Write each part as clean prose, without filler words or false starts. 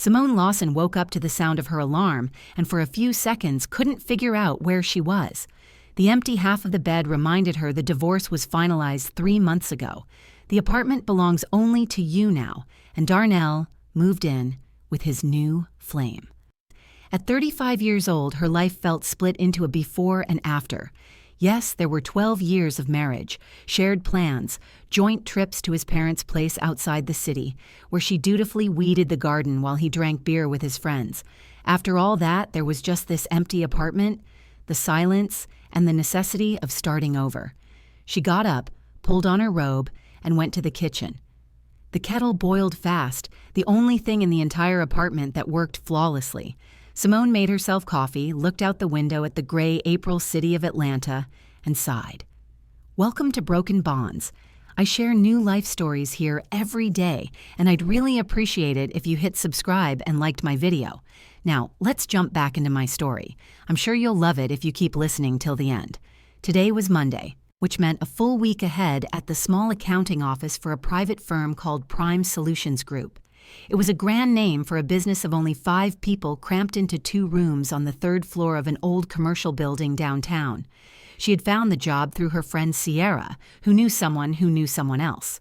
Simone Lawson woke up to the sound of her alarm and for a few seconds couldn't figure out where she was. The empty half of the bed reminded her the divorce was finalized 3 months ago. The apartment belongs only to you now, and Darnell moved in with his new flame. At 35 years old, her life felt split into a before and after. Yes, there were 12 years of marriage, shared plans, joint trips to his parents' place outside the city, where she dutifully weeded the garden while he drank beer with his friends. After all that, there was just this empty apartment, the silence, and the necessity of starting over. She got up, pulled on her robe, and went to the kitchen. The kettle boiled fast, the only thing in the entire apartment that worked flawlessly. Simone made herself coffee, looked out the window at the gray April city of Atlanta, and sighed. Welcome to Broken Bonds. I share new life stories here every day, and I'd really appreciate it if you hit subscribe and liked my video. Now, let's jump back into my story. I'm sure you'll love it if you keep listening till the end. Today was Monday, which meant a full week ahead at the small accounting office for a private firm called Prime Solutions Group. It was a grand name for a business of only 5 people cramped into 2 rooms on the 3rd floor of an old commercial building downtown. She had found the job through her friend Sierra, who knew someone else.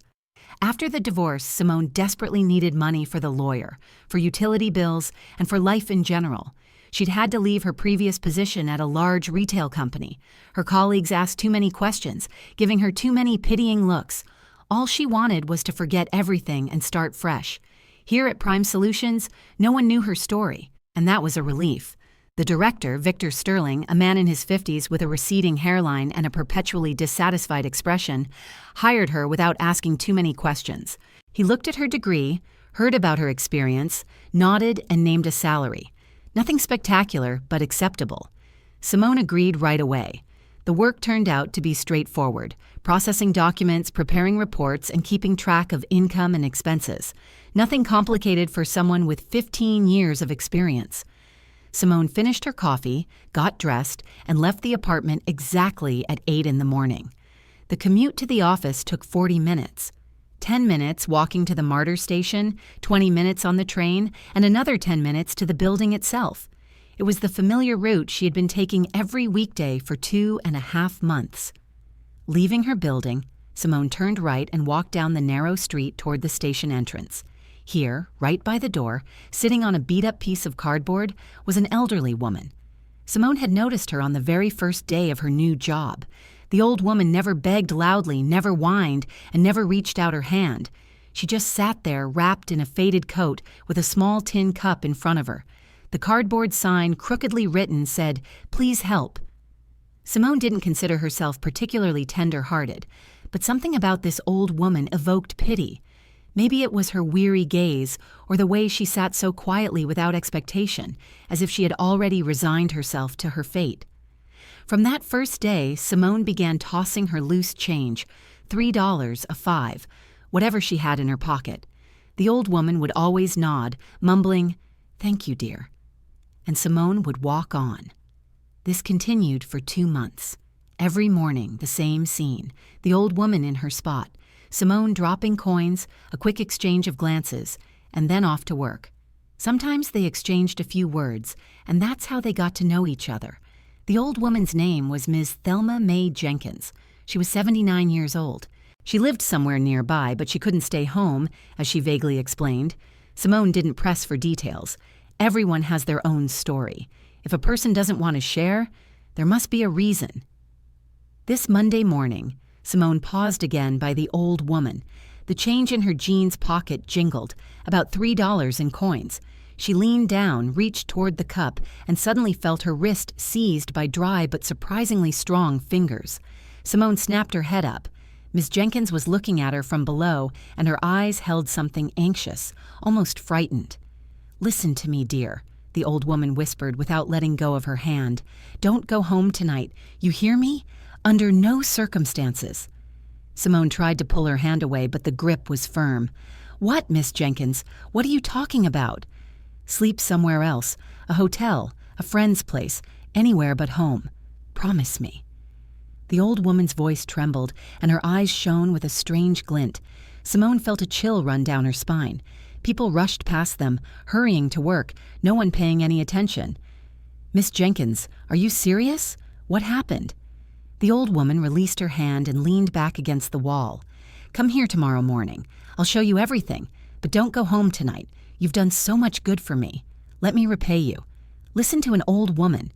After the divorce, Simone desperately needed money for the lawyer, for utility bills, and for life in general. She'd had to leave her previous position at a large retail company. Her colleagues asked too many questions, giving her too many pitying looks. All she wanted was to forget everything and start fresh. Here at Prime Solutions, no one knew her story, and that was a relief. The director, Victor Sterling, a man in his 50s with a receding hairline and a perpetually dissatisfied expression, hired her without asking too many questions. He looked at her degree, heard about her experience, nodded, and named a salary. Nothing spectacular, but acceptable. Simone agreed right away. The work turned out to be straightforward, processing documents, preparing reports, and keeping track of income and expenses. Nothing complicated for someone with 15 years of experience. Simone finished her coffee, got dressed, and left the apartment exactly at 8 in the morning. The commute to the office took 40 minutes. 10 minutes walking to the MARTR station, 20 minutes on the train, and another 10 minutes to the building itself. It was the familiar route she had been taking every weekday for 2.5 months. Leaving her building, Simone turned right and walked down the narrow street toward the station entrance. Here, right by the door, sitting on a beat-up piece of cardboard, was an elderly woman. Simone had noticed her on the very first day of her new job. The old woman never begged loudly, never whined, and never reached out her hand. She just sat there wrapped in a faded coat with a small tin cup in front of her. The cardboard sign, crookedly written, said, "Please help." Simone didn't consider herself particularly tender-hearted, but something about this old woman evoked pity. Maybe it was her weary gaze or the way she sat so quietly without expectation, as if she had already resigned herself to her fate. From that first day, Simone began tossing her loose change, $3, a 5, whatever she had in her pocket. The old woman would always nod, mumbling, "Thank you, dear." And Simone would walk on. This continued for 2 months. Every morning, the same scene, the old woman in her spot, Simone dropping coins, a quick exchange of glances, and then off to work. Sometimes they exchanged a few words, and that's how they got to know each other. The old woman's name was Ms. Thelma Mae Jenkins. She was 79 years old. She lived somewhere nearby, but she couldn't stay home, as she vaguely explained. Simone didn't press for details. Everyone has their own story. If a person doesn't want to share, there must be a reason. This Monday morning, Simone paused again by the old woman. The change in her jeans pocket jingled, about $3 in coins. She leaned down, reached toward the cup, and suddenly felt her wrist seized by dry but surprisingly strong fingers. Simone snapped her head up. Miss Jenkins was looking at her from below, and her eyes held something anxious, almost frightened. "Listen to me, dear," the old woman whispered without letting go of her hand. "Don't go home tonight. You hear me? Under no circumstances." Simone tried to pull her hand away, but the grip was firm. "What, Miss Jenkins? What are you talking about?" "Sleep somewhere else. A hotel, a friend's place, anywhere but home. Promise me." The old woman's voice trembled, and her eyes shone with a strange glint. Simone felt a chill run down her spine. People rushed past them, hurrying to work, no one paying any attention. "Miss Jenkins, are you serious? What happened?" The old woman released her hand and leaned back against the wall. "Come here tomorrow morning. I'll show you everything, but don't go home tonight. You've done so much good for me. Let me repay you." Listen to an old woman.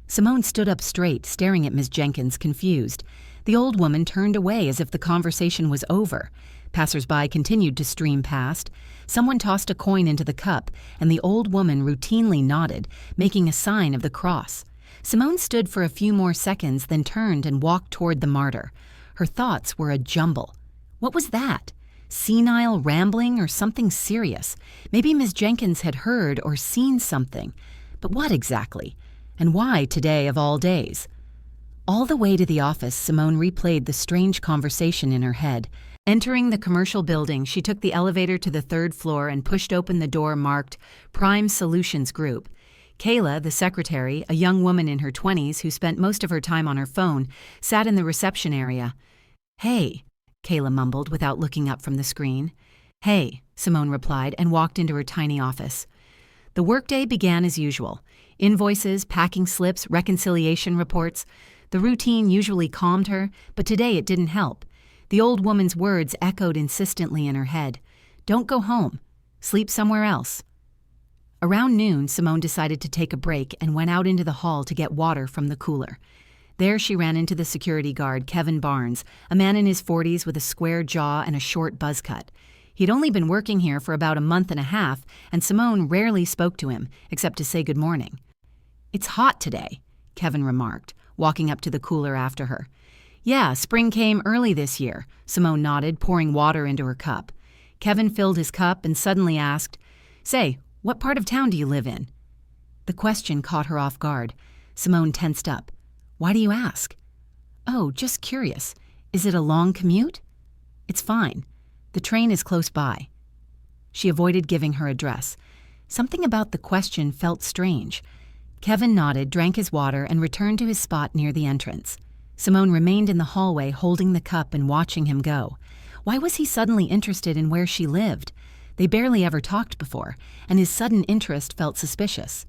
Simone stood up straight, staring at Miss Jenkins, confused. The old woman turned away as if the conversation was over. Passers-by continued to stream past. Someone tossed a coin into the cup, and the old woman routinely nodded, making a sign of the cross. Simone stood for a few more seconds, then turned and walked toward the martyr. Her thoughts were a jumble. What was that? Senile rambling or something serious? Maybe Miss Jenkins had heard or seen something. But what exactly? And why today of all days? All the way to the office, Simone replayed the strange conversation in her head. Entering the commercial building, she took the elevator to the 3rd floor and pushed open the door marked Prime Solutions Group. Kayla, the secretary, a young woman in her 20s who spent most of her time on her phone, sat in the reception area. "Hey," Kayla mumbled without looking up from the screen. "Hey," Simone replied and walked into her tiny office. The workday began as usual. Invoices, packing slips, reconciliation reports. The routine usually calmed her, but today it didn't help. The old woman's words echoed insistently in her head. "Don't go home. Sleep somewhere else." Around noon, Simone decided to take a break and went out into the hall to get water from the cooler. There she ran into the security guard, Kevin Barnes, a man in his 40s with a square jaw and a short buzz cut. He'd only been working here for about a month and a half, and Simone rarely spoke to him, except to say good morning. "It's hot today," Kevin remarked, walking up to the cooler after her. "Yeah, spring came early this year," Simone nodded, pouring water into her cup. Kevin filled his cup and suddenly asked, "Say, what part of town do you live in?" The question caught her off guard. Simone tensed up. "Why do you ask?" "Oh, just curious. Is it a long commute?" "It's fine. The train is close by." She avoided giving her address. Something about the question felt strange. Kevin nodded, drank his water, and returned to his spot near the entrance. Simone remained in the hallway holding the cup and watching him go. Why was he suddenly interested in where she lived? They barely ever talked before, and his sudden interest felt suspicious.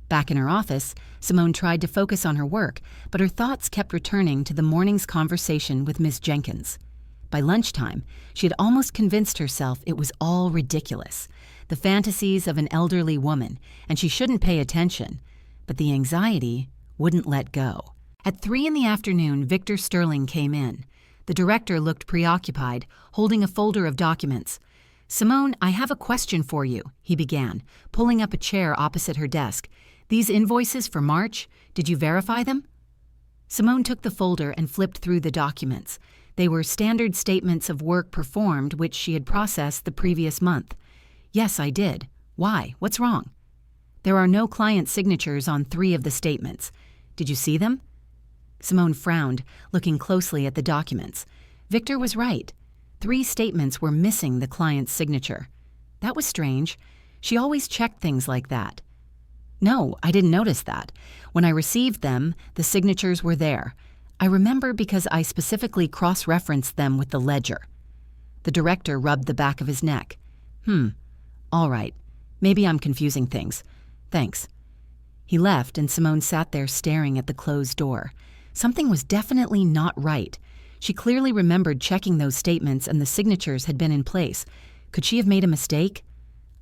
Back in her office, Simone tried to focus on her work, but her thoughts kept returning to the morning's conversation with Miss Jenkins. By lunchtime, she had almost convinced herself it was all ridiculous, the fantasies of an elderly woman, and she shouldn't pay attention. But the anxiety wouldn't let go. At 3 in the afternoon, Victor Sterling came in. The director looked preoccupied, holding a folder of documents. "Simone, I have a question for you," he began, pulling up a chair opposite her desk. "These invoices for March, did you verify them?" Simone took the folder and flipped through the documents. They were standard statements of work performed which she had processed the previous month. "Yes, I did. Why? What's wrong?" "There are no client signatures on 3 of the statements. Did you see them?" Simone frowned, looking closely at the documents. Victor was right. 3 statements were missing the client's signature. That was strange. She always checked things like that. "No, I didn't notice that. When I received them, the signatures were there. I remember because I specifically cross-referenced them with the ledger." The director rubbed the back of his neck. All right. Maybe I'm confusing things. Thanks." He left, and Simone sat there staring at the closed door. Something was definitely not right. She clearly remembered checking those statements and the signatures had been in place. Could she have made a mistake?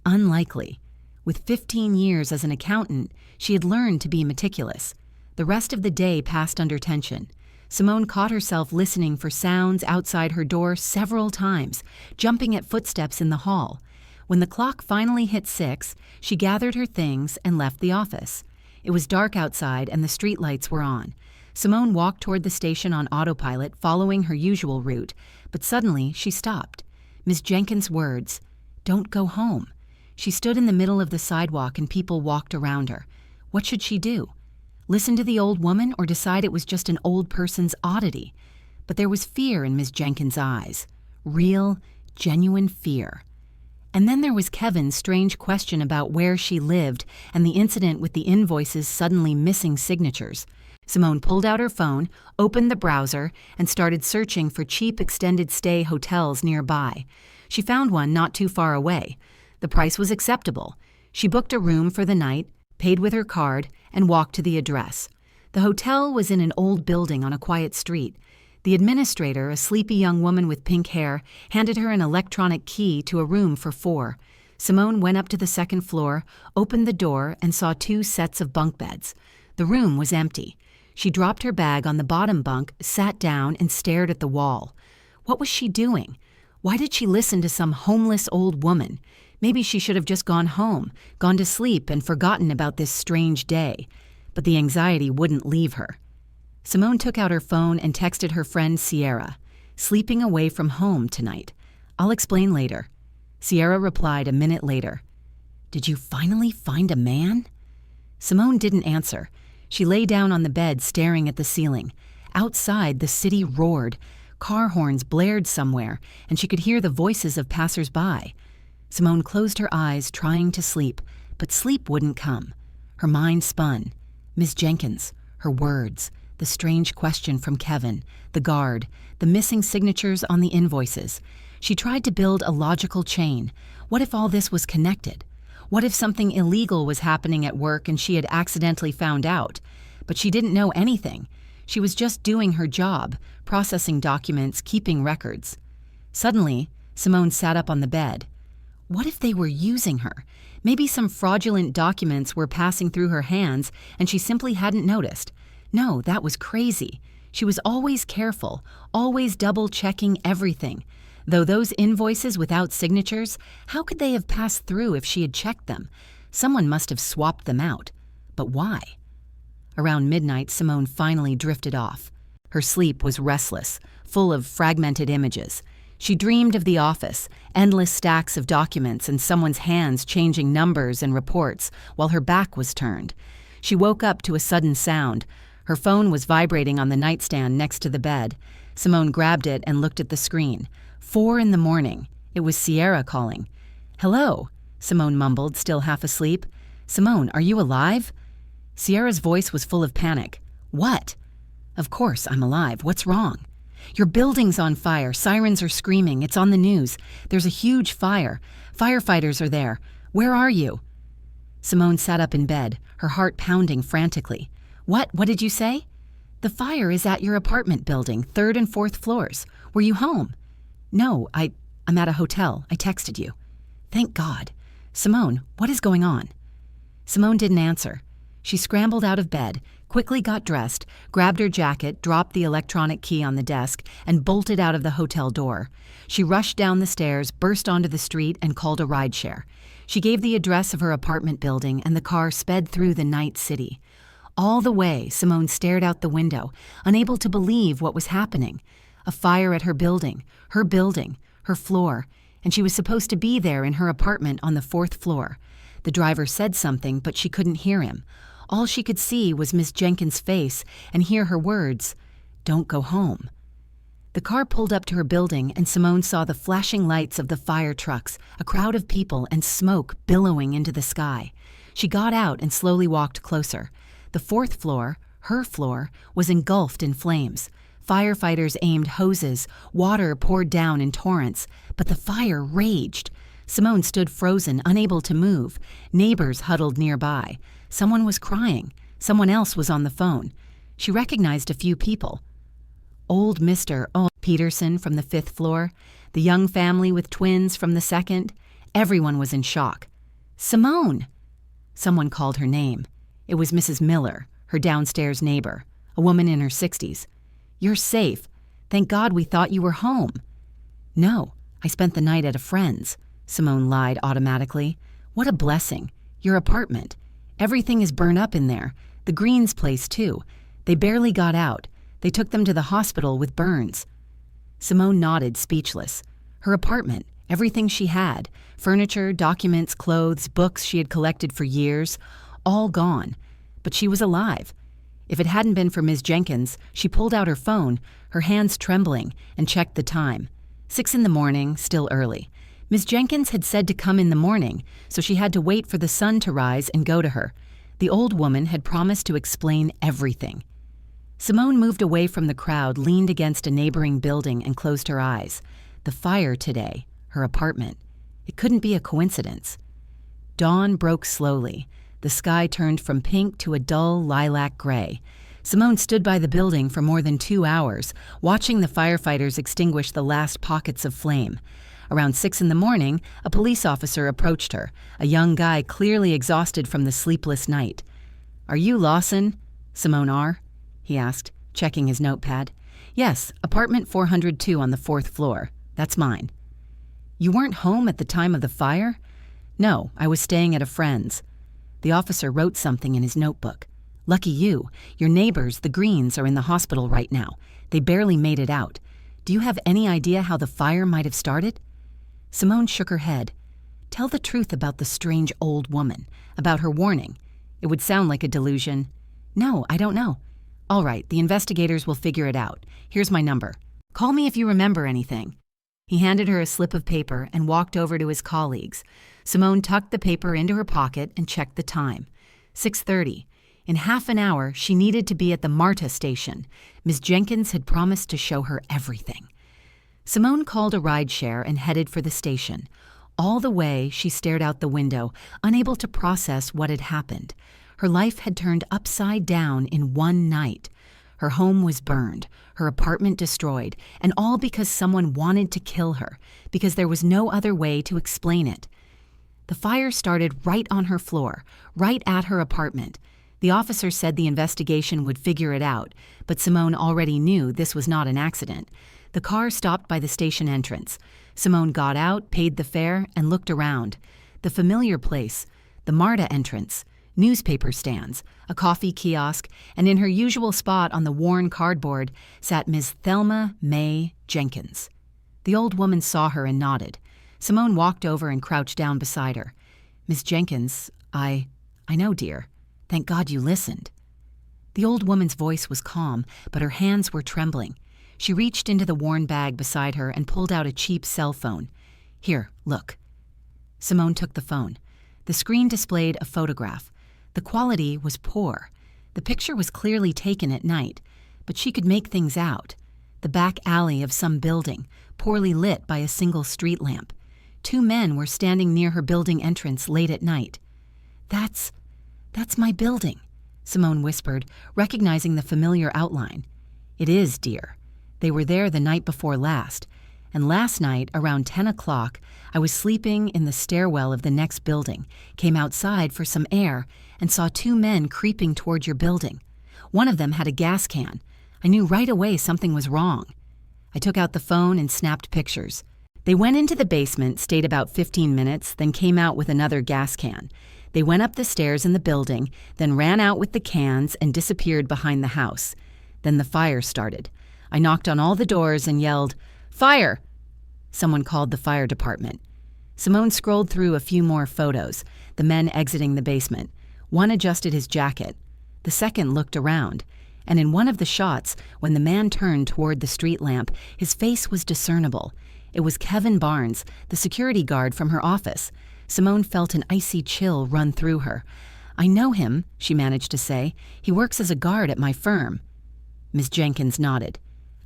Unlikely. With 15 years as an accountant, she had learned to be meticulous. The rest of the day passed under tension. Simone caught herself listening for sounds outside her door several times, jumping at footsteps in the hall. When the clock finally hit 6, she gathered her things and left the office. It was dark outside and the streetlights were on. Simone walked toward the station on autopilot, following her usual route, but suddenly she stopped. Ms. Jenkins' words, "Don't go home." She stood in the middle of the sidewalk and people walked around her. What should she do? Listen to the old woman or decide it was just an old person's oddity? But there was fear in Ms. Jenkins' eyes. Real, genuine fear. And then there was Kevin's strange question about where she lived and the incident with the invoices suddenly missing signatures. Simone pulled out her phone, opened the browser, and started searching for cheap extended stay hotels nearby. She found one not too far away. The price was acceptable. She booked a room for the night, paid with her card, and walked to the address. The hotel was in an old building on a quiet street. The administrator, a sleepy young woman with pink hair, handed her an electronic key to a room for 4. Simone went up to the second floor, opened the door, and saw 2 sets of bunk beds. The room was empty. She dropped her bag on the bottom bunk, sat down, and stared at the wall. What was she doing? Why did she listen to some homeless old woman? Maybe she should have just gone home, gone to sleep, and forgotten about this strange day. But the anxiety wouldn't leave her. Simone took out her phone and texted her friend Sierra, "Sleeping away from home tonight. I'll explain later." Sierra replied a minute later, "Did you finally find a man?" Simone didn't answer. She lay down on the bed staring at the ceiling. Outside, the city roared. Car horns blared somewhere, and she could hear the voices of passers-by. Simone closed her eyes, trying to sleep, but sleep wouldn't come. Her mind spun. Miss Jenkins, her words, the strange question from Kevin, the guard, the missing signatures on the invoices. She tried to build a logical chain. What if all this was connected? What if something illegal was happening at work and she had accidentally found out? But she didn't know anything. She was just doing her job, processing documents, keeping records. Suddenly, Simone sat up on the bed. What if they were using her? Maybe some fraudulent documents were passing through her hands and she simply hadn't noticed. No, that was crazy. She was always careful, always double-checking everything. Though those invoices without signatures, how could they have passed through if she had checked them? Someone must have swapped them out. But why? Around midnight, Simone finally drifted off. Her sleep was restless, full of fragmented images. She dreamed of the office, endless stacks of documents and someone's hands changing numbers and reports while her back was turned. She woke up to a sudden sound. Her phone was vibrating on the nightstand next to the bed. Simone grabbed it and looked at the screen. 4 in the morning. It was Sierra calling. "Hello," Simone mumbled, still half asleep. "Simone, are you alive?" Sierra's voice was full of panic. "What?" "Of course, I'm alive. What's wrong?" "Your building's on fire. Sirens are screaming. It's on the news. There's a huge fire. Firefighters are there. Where are you?" Simone sat up in bed, her heart pounding frantically. What did you say?" "The fire is at your apartment building, 3rd and 4th floors. Were you home?" "No, I'm at a hotel. I texted you." "Thank God. Simone, what is going on?" Simone didn't answer. She scrambled out of bed, quickly got dressed, grabbed her jacket, dropped the electronic key on the desk, and bolted out of the hotel door. She rushed down the stairs, burst onto the street, and called a rideshare. She gave the address of her apartment building, and the car sped through the night city. All the way, Simone stared out the window, unable to believe what was happening. A fire at her building, her floor, and she was supposed to be there in her apartment on the 4th floor. The driver said something, but she couldn't hear him. All she could see was Miss Jenkins' face and hear her words, "Don't go home." The car pulled up to her building, and Simone saw the flashing lights of the fire trucks, a crowd of people, and smoke billowing into the sky. She got out and slowly walked closer. The 4th floor, her floor, was engulfed in flames. Firefighters aimed hoses, water poured down in torrents, but the fire raged. Simone stood frozen, unable to move. Neighbors huddled nearby. Someone was crying. Someone else was on the phone. She recognized a few people. Old Mr. Peterson from the 5th floor, the young family with twins from the 2nd. Everyone was in shock. "Simone!" Someone called her name. It was Mrs. Miller, her downstairs neighbor, a woman in her 60s. "You're safe. Thank God we thought you were home." "No, I spent the night at a friend's," Simone lied automatically. "What a blessing. Your apartment. Everything is burned up in there. The Greens place, too. They barely got out. They took them to the hospital with burns." Simone nodded, speechless. Her apartment, everything she had, furniture, documents, clothes, books she had collected for years, all gone. But she was alive. If it hadn't been for Ms. Jenkins, she pulled out her phone, her hands trembling, and checked the time. 6 in the morning, still early. Ms. Jenkins had said to come in the morning, so she had to wait for the sun to rise and go to her. The old woman had promised to explain everything. Simone moved away from the crowd, leaned against a neighboring building, and closed her eyes. The fire today, her apartment. It couldn't be a coincidence. Dawn broke slowly. The sky turned from pink to a dull lilac gray. Simone stood by the building for more than 2 hours, watching the firefighters extinguish the last pockets of flame. Around 6 in the morning, a police officer approached her, a young guy clearly exhausted from the sleepless night. "Are you Lawson? Simone R.?" he asked, checking his notepad. "Yes, apartment 402 on the 4th floor. That's mine." "You weren't home at the time of the fire?" "No, I was staying at a friend's." The officer wrote something in his notebook. "Lucky you. Your neighbors, the Greens, are in the hospital right now. They barely made it out. Do you have any idea how the fire might have started?" Simone shook her head. "Tell the truth about the strange old woman, about her warning. It would sound like a delusion." "No, I don't know." "All right, the investigators will figure it out. Here's my number. Call me if you remember anything." He handed her a slip of paper and walked over to his colleagues. Simone tucked the paper into her pocket and checked the time. 6:30. In half an hour, she needed to be at the MARTA station. Ms. Jenkins had promised to show her everything. Simone called a rideshare and headed for the station. All the way, she stared out the window, unable to process what had happened. Her life had turned upside down in one night. Her home was burned, her apartment destroyed, and all because someone wanted to kill her, because there was no other way to explain it. The fire started right on her floor, right at her apartment. The officer said the investigation would figure it out, but Simone already knew this was not an accident. The car stopped by the station entrance. Simone got out, paid the fare, and looked around. The familiar place, the MARTA entrance, newspaper stands, a coffee kiosk, and in her usual spot on the worn cardboard sat Ms. Thelma May Jenkins. The old woman saw her and nodded. Simone walked over and crouched down beside her. "Miss Jenkins, I know, dear. Thank God you listened." The old woman's voice was calm, but her hands were trembling. She reached into the worn bag beside her and pulled out a cheap cell phone. "Here, look." Simone took the phone. The screen displayed a photograph. The quality was poor. The picture was clearly taken at night, but she could make things out. The back alley of some building, poorly lit by a single street lamp. 2 men were standing near her building entrance late at night. That's my building," Simone whispered, recognizing the familiar outline. "It is, dear. They were there the night before last, and last night, around 10 o'clock, I was sleeping in the stairwell of the next building, came outside for some air, and saw 2 men creeping toward your building. One of them had a gas can. I knew right away something was wrong. I took out the phone and snapped pictures. They went into the basement, stayed about 15 minutes, then came out with another gas can. They went up the stairs in the building, then ran out with the cans and disappeared behind the house. Then the fire started. I knocked on all the doors and yelled, 'Fire!' Someone called the fire department." Simone scrolled through a few more photos, the men exiting the basement. One adjusted his jacket. The second looked around, and in one of the shots, when the man turned toward the street lamp, his face was discernible. It was Kevin Barnes, the security guard from her office. Simone felt an icy chill run through her. "I know him," she managed to say. "He works as a guard at my firm." Ms. Jenkins nodded.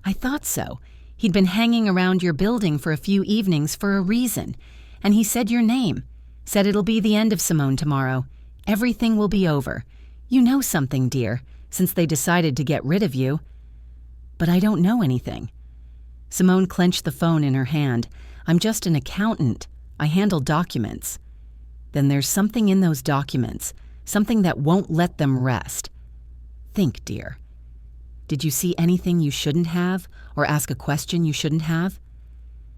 "I thought so. He'd been hanging around your building for a few evenings for a reason. And he said your name. Said it'll be the end of Simone tomorrow. Everything will be over. You know something, dear, since they decided to get rid of you." "But I don't know anything." Simone clenched the phone in her hand. "I'm just an accountant. I handle documents." "Then there's something in those documents, something that won't let them rest. Think, dear. Did you see anything you shouldn't have, or ask a question you shouldn't have?"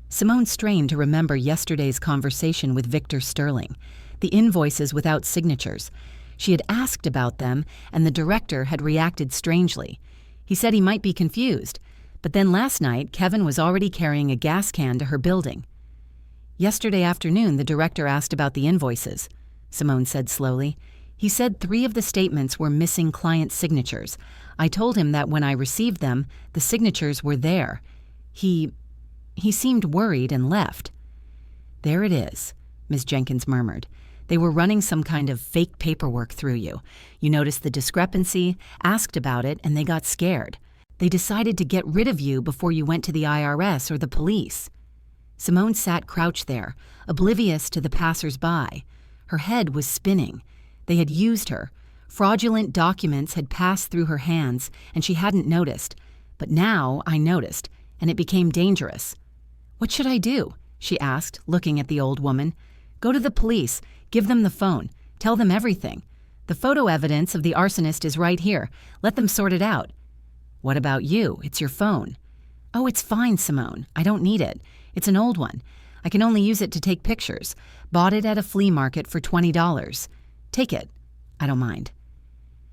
Simone strained to remember yesterday's conversation with Victor Sterling, the invoices without signatures. She had asked about them, and the director had reacted strangely. He said he might be confused, but then last night Kevin was already carrying a gas can to her building. "Yesterday afternoon, the director asked about the invoices," Simone said slowly. "He said 3 of the statements were missing client signatures. I told him that when I received them, the signatures were there. He seemed worried and left." "There it is," Ms. Jenkins murmured. "They were running some kind of fake paperwork through you. You noticed the discrepancy, asked about it, and they got scared. They decided to get rid of you before you went to the IRS or the police." Simone sat crouched there, oblivious to the passers-by. Her head was spinning. They had used her. Fraudulent documents had passed through her hands, and she hadn't noticed. But now I noticed, and it became dangerous. "What should I do?" she asked, looking at the old woman. "Go to the police. Give them the phone. Tell them everything. The photo evidence of the arsonist is right here. Let them sort it out." "What about you? It's your phone." "Oh, it's fine, Simone. I don't need it. It's an old one. I can only use it to take pictures. Bought it at a flea market for $20. Take it. I don't mind."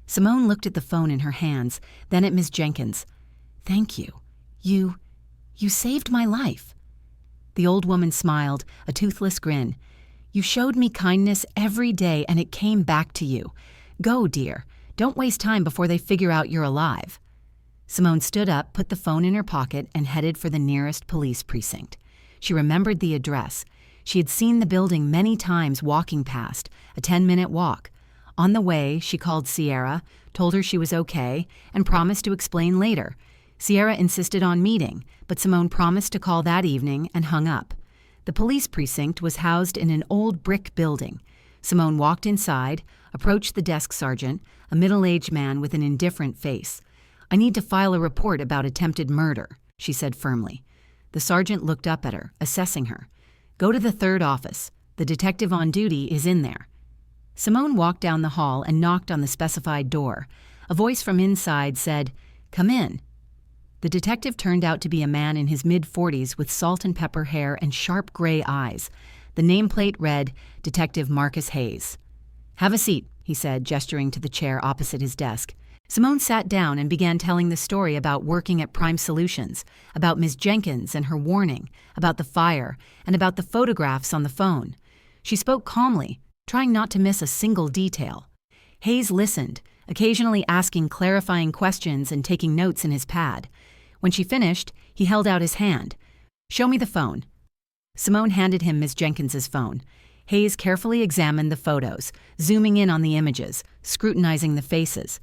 Simone looked at the phone in her hands, then at Ms. Jenkins. "Thank you. You saved my life." The old woman smiled, a toothless grin. "You showed me kindness every day, and it came back to you. Go, dear. Don't waste time before they figure out you're alive." Simone stood up, put the phone in her pocket, and headed for the nearest police precinct. She remembered the address. She had seen the building many times walking past, a 10-minute walk. On the way, she called Sierra, told her she was okay, and promised to explain later. Sierra insisted on meeting, but Simone promised to call that evening and hung up. The police precinct was housed in an old brick building. Simone walked inside, approached the desk sergeant, a middle-aged man with an indifferent face. "I need to file a report about attempted murder," she said firmly. The sergeant looked up at her, assessing her. "Go to the third office. The detective on duty is in there." Simone walked down the hall and knocked on the specified door. A voice from inside said, "Come in." The detective turned out to be a man in his mid-40s with salt and pepper hair and sharp gray eyes. The nameplate read, Detective Marcus Hayes. "Have a seat," he said, gesturing to the chair opposite his desk. Simone sat down and began telling the story about working at Prime Solutions, about Ms. Jenkins and her warning, about the fire, and about the photographs on the phone. She spoke calmly, trying not to miss a single detail. Hayes listened, occasionally asking clarifying questions and taking notes in his pad. When she finished, he held out his hand. "Show me the phone." Simone handed him Ms. Jenkins's phone. Hayes carefully examined the photos, zooming in on the images, scrutinizing the faces.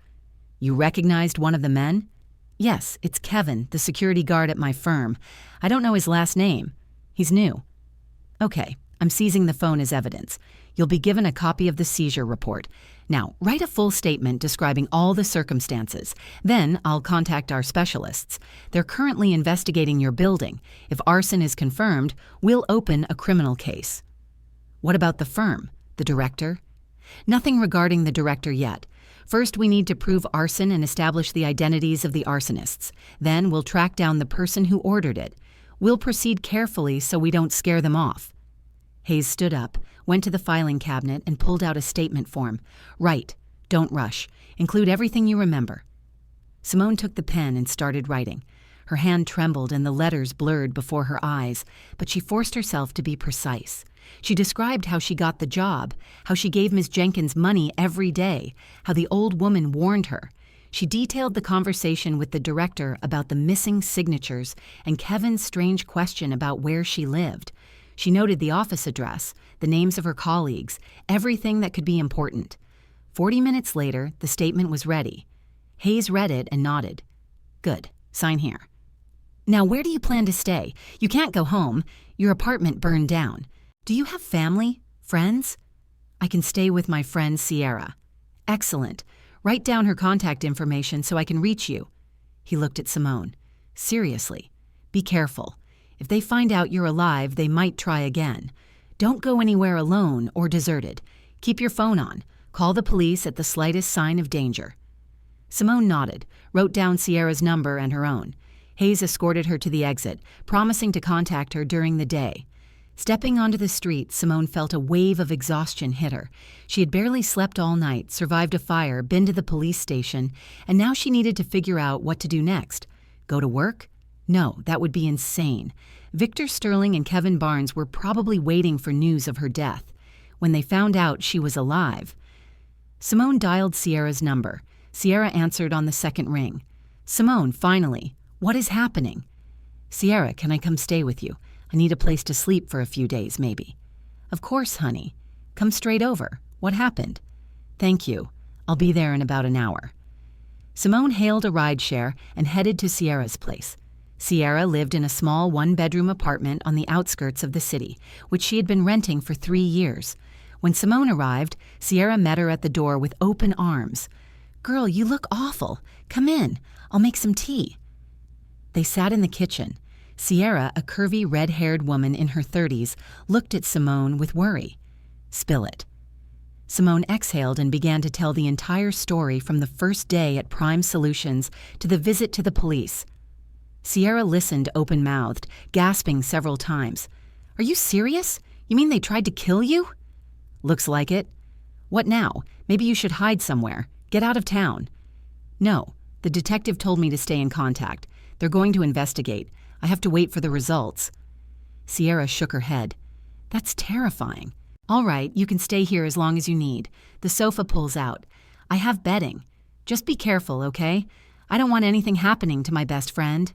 "You recognized one of the men?" "Yes, it's Kevin, the security guard at my firm. I don't know his last name. He's new." "Okay, I'm seizing the phone as evidence. You'll be given a copy of the seizure report. Now, write a full statement describing all the circumstances. Then I'll contact our specialists. They're currently investigating your building. If arson is confirmed, we'll open a criminal case." "What about the firm? The director?" "Nothing regarding the director yet. First, we need to prove arson and establish the identities of the arsonists. Then we'll track down the person who ordered it. We'll proceed carefully so we don't scare them off." Hayes stood up, went to the filing cabinet, and pulled out a statement form. "Write. Don't rush. Include everything you remember." Simone took the pen and started writing. Her hand trembled and the letters blurred before her eyes, but she forced herself to be precise. She described how she got the job, how she gave Ms. Jenkins money every day, how the old woman warned her. She detailed the conversation with the director about the missing signatures and Kevin's strange question about where she lived. She noted the office address, the names of her colleagues, everything that could be important. 40 minutes later, the statement was ready. Hayes read it and nodded. "Good. Sign here." "Now, where do you plan to stay? You can't go home. Your apartment burned down. Do you have family? Friends?" "I can stay with my friend Sierra." "Excellent. Write down her contact information so I can reach you." He looked at Simone. "Seriously, be careful. If they find out you're alive, they might try again. Don't go anywhere alone or deserted. Keep your phone on. Call the police at the slightest sign of danger." Simone nodded, wrote down Sierra's number and her own. Hayes escorted her to the exit, promising to contact her during the day. Stepping onto the street, Simone felt a wave of exhaustion hit her. She had barely slept all night, survived a fire, been to the police station, and now she needed to figure out what to do next. Go to work? No, that would be insane. Victor Sterling and Kevin Barnes were probably waiting for news of her death. When they found out she was alive. Simone dialed Sierra's number. Sierra answered on the second ring. "Simone, finally. What is happening?" "Sierra, can I come stay with you? I need a place to sleep for a few days, maybe." "Of course, honey. Come straight over. What happened?" "Thank you. I'll be there in about an hour." Simone hailed a rideshare and headed to Sierra's place. Sierra lived in a small one-bedroom apartment on the outskirts of the city, which she had been renting for 3 years. When Simone arrived, Sierra met her at the door with open arms. "Girl, you look awful. Come in. I'll make some tea." They sat in the kitchen. Sierra, a curvy red-haired woman in her 30s, looked at Simone with worry. "Spill it." Simone exhaled and began to tell the entire story from the first day at Prime Solutions to the visit to the police. Sierra listened open-mouthed, gasping several times. "Are you serious? You mean they tried to kill you?" "Looks like it." "What now? Maybe you should hide somewhere. Get out of town." "No. The detective told me to stay in contact. They're going to investigate. I have to wait for the results." Sierra shook her head. "That's terrifying." "All right, you can stay here as long as you need. The sofa pulls out. I have bedding. Just be careful, okay? I don't want anything happening to my best friend."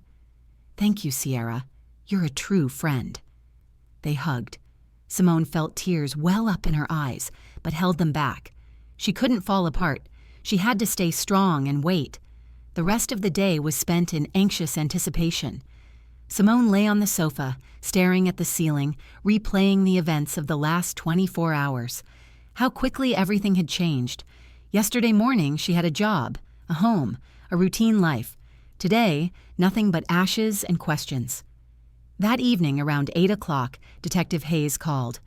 "Thank you, Sierra. You're a true friend." They hugged. Simone felt tears well up in her eyes, but held them back. She couldn't fall apart. She had to stay strong and wait. The rest of the day was spent in anxious anticipation. Simone lay on the sofa, staring at the ceiling, replaying the events of the last 24 hours. How quickly everything had changed. Yesterday morning, she had a job, a home, a routine life. Today, nothing but ashes and questions. That evening, around 8 o'clock, Detective Hayes called.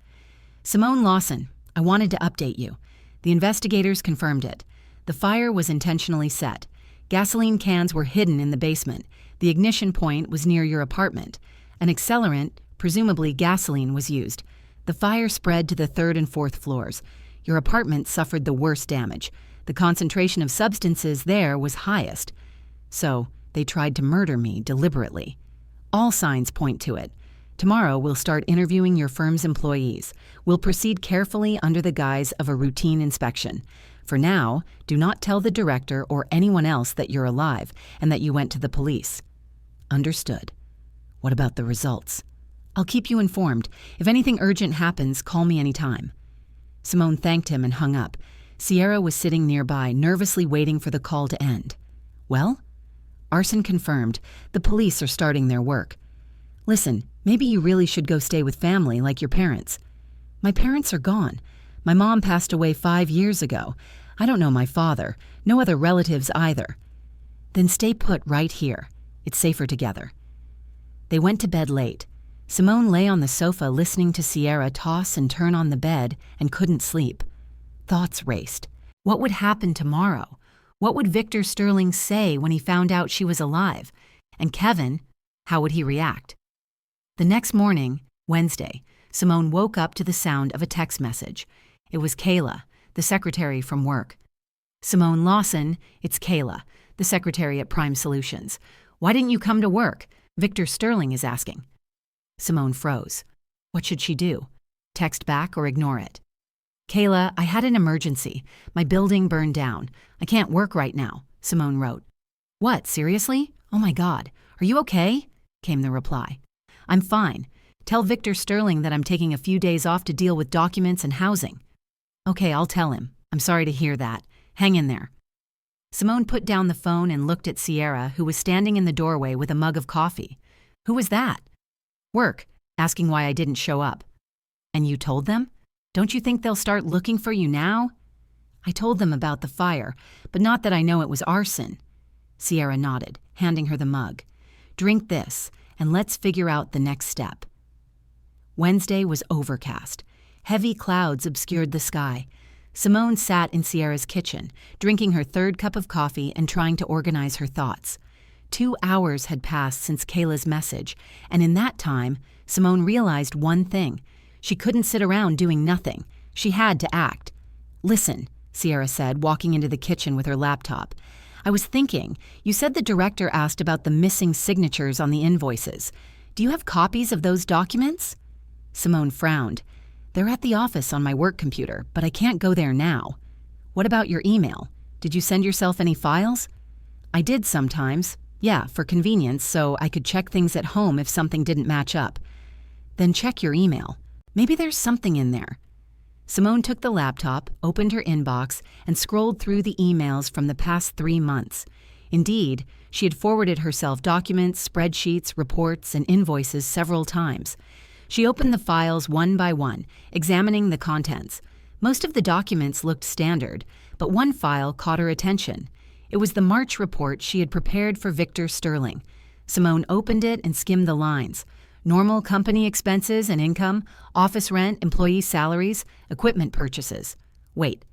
"Simone Lawson, I wanted to update you. The investigators confirmed it. The fire was intentionally set. Gasoline cans were hidden in the basement. The ignition point was near your apartment. An accelerant, presumably gasoline, was used. The fire spread to the 3rd and 4th floors. Your apartment suffered the worst damage. The concentration of substances there was highest. So, they tried to murder me deliberately. All signs point to it. Tomorrow, we'll start interviewing your firm's employees. We'll proceed carefully under the guise of a routine inspection. For now, do not tell the director or anyone else that you're alive and that you went to the police." "Understood. What about the results?" "I'll keep you informed. If anything urgent happens, call me anytime." Simone thanked him and hung up. Sierra was sitting nearby, nervously waiting for the call to end. "Well?" "Arson confirmed. The police are starting their work." "Listen, maybe you really should go stay with family like your parents." "My parents are gone. My mom passed away 5 years ago. I don't know my father, no other relatives either." "Then stay put right here. It's safer together." They went to bed late. Simone lay on the sofa listening to Sierra toss and turn on the bed and couldn't sleep. Thoughts raced. What would happen tomorrow? What would Victor Sterling say when he found out she was alive? And Kevin, how would he react? The next morning, Wednesday, Simone woke up to the sound of a text message. It was Kayla, the secretary from work. "Simone Lawson, it's Kayla, the secretary at Prime Solutions. Why didn't you come to work? Victor Sterling is asking." Simone froze. What should she do? Text back or ignore it? "Kayla, I had an emergency. My building burned down. I can't work right now," Simone wrote. "What, seriously? Oh my God. Are you okay?" came the reply. "I'm fine. Tell Victor Sterling that I'm taking a few days off to deal with documents and housing." "Okay, I'll tell him. I'm sorry to hear that. Hang in there." Simone put down the phone and looked at Sierra, who was standing in the doorway with a mug of coffee. "Who was that?" "Work, asking why I didn't show up." "And you told them? Don't you think they'll start looking for you now?" "I told them about the fire, but not that I know it was arson." Sierra nodded, handing her the mug. "Drink this, and let's figure out the next step." Wednesday was overcast. Heavy clouds obscured the sky. Simone sat in Sierra's kitchen, drinking her 3rd cup of coffee and trying to organize her thoughts. 2 hours had passed since Kayla's message, and in that time, Simone realized one thing. She couldn't sit around doing nothing. She had to act. "Listen," Sierra said, walking into the kitchen with her laptop. "I was thinking, you said the director asked about the missing signatures on the invoices. Do you have copies of those documents?" Simone frowned. "They're at the office on my work computer, but I can't go there now." "What about your email? Did you send yourself any files?" "I did sometimes. Yeah, for convenience, so I could check things at home if something didn't match up." "Then check your email. Maybe there's something in there." Simone took the laptop, opened her inbox, and scrolled through the emails from the past 3 months. Indeed, she had forwarded herself documents, spreadsheets, reports, and invoices several times. She opened the files one by one, examining the contents. Most of the documents looked standard, but one file caught her attention. It was the March report she had prepared for Victor Sterling. Simone opened it and skimmed the lines. Normal company expenses and income, office rent, employee salaries, equipment purchases. Wait.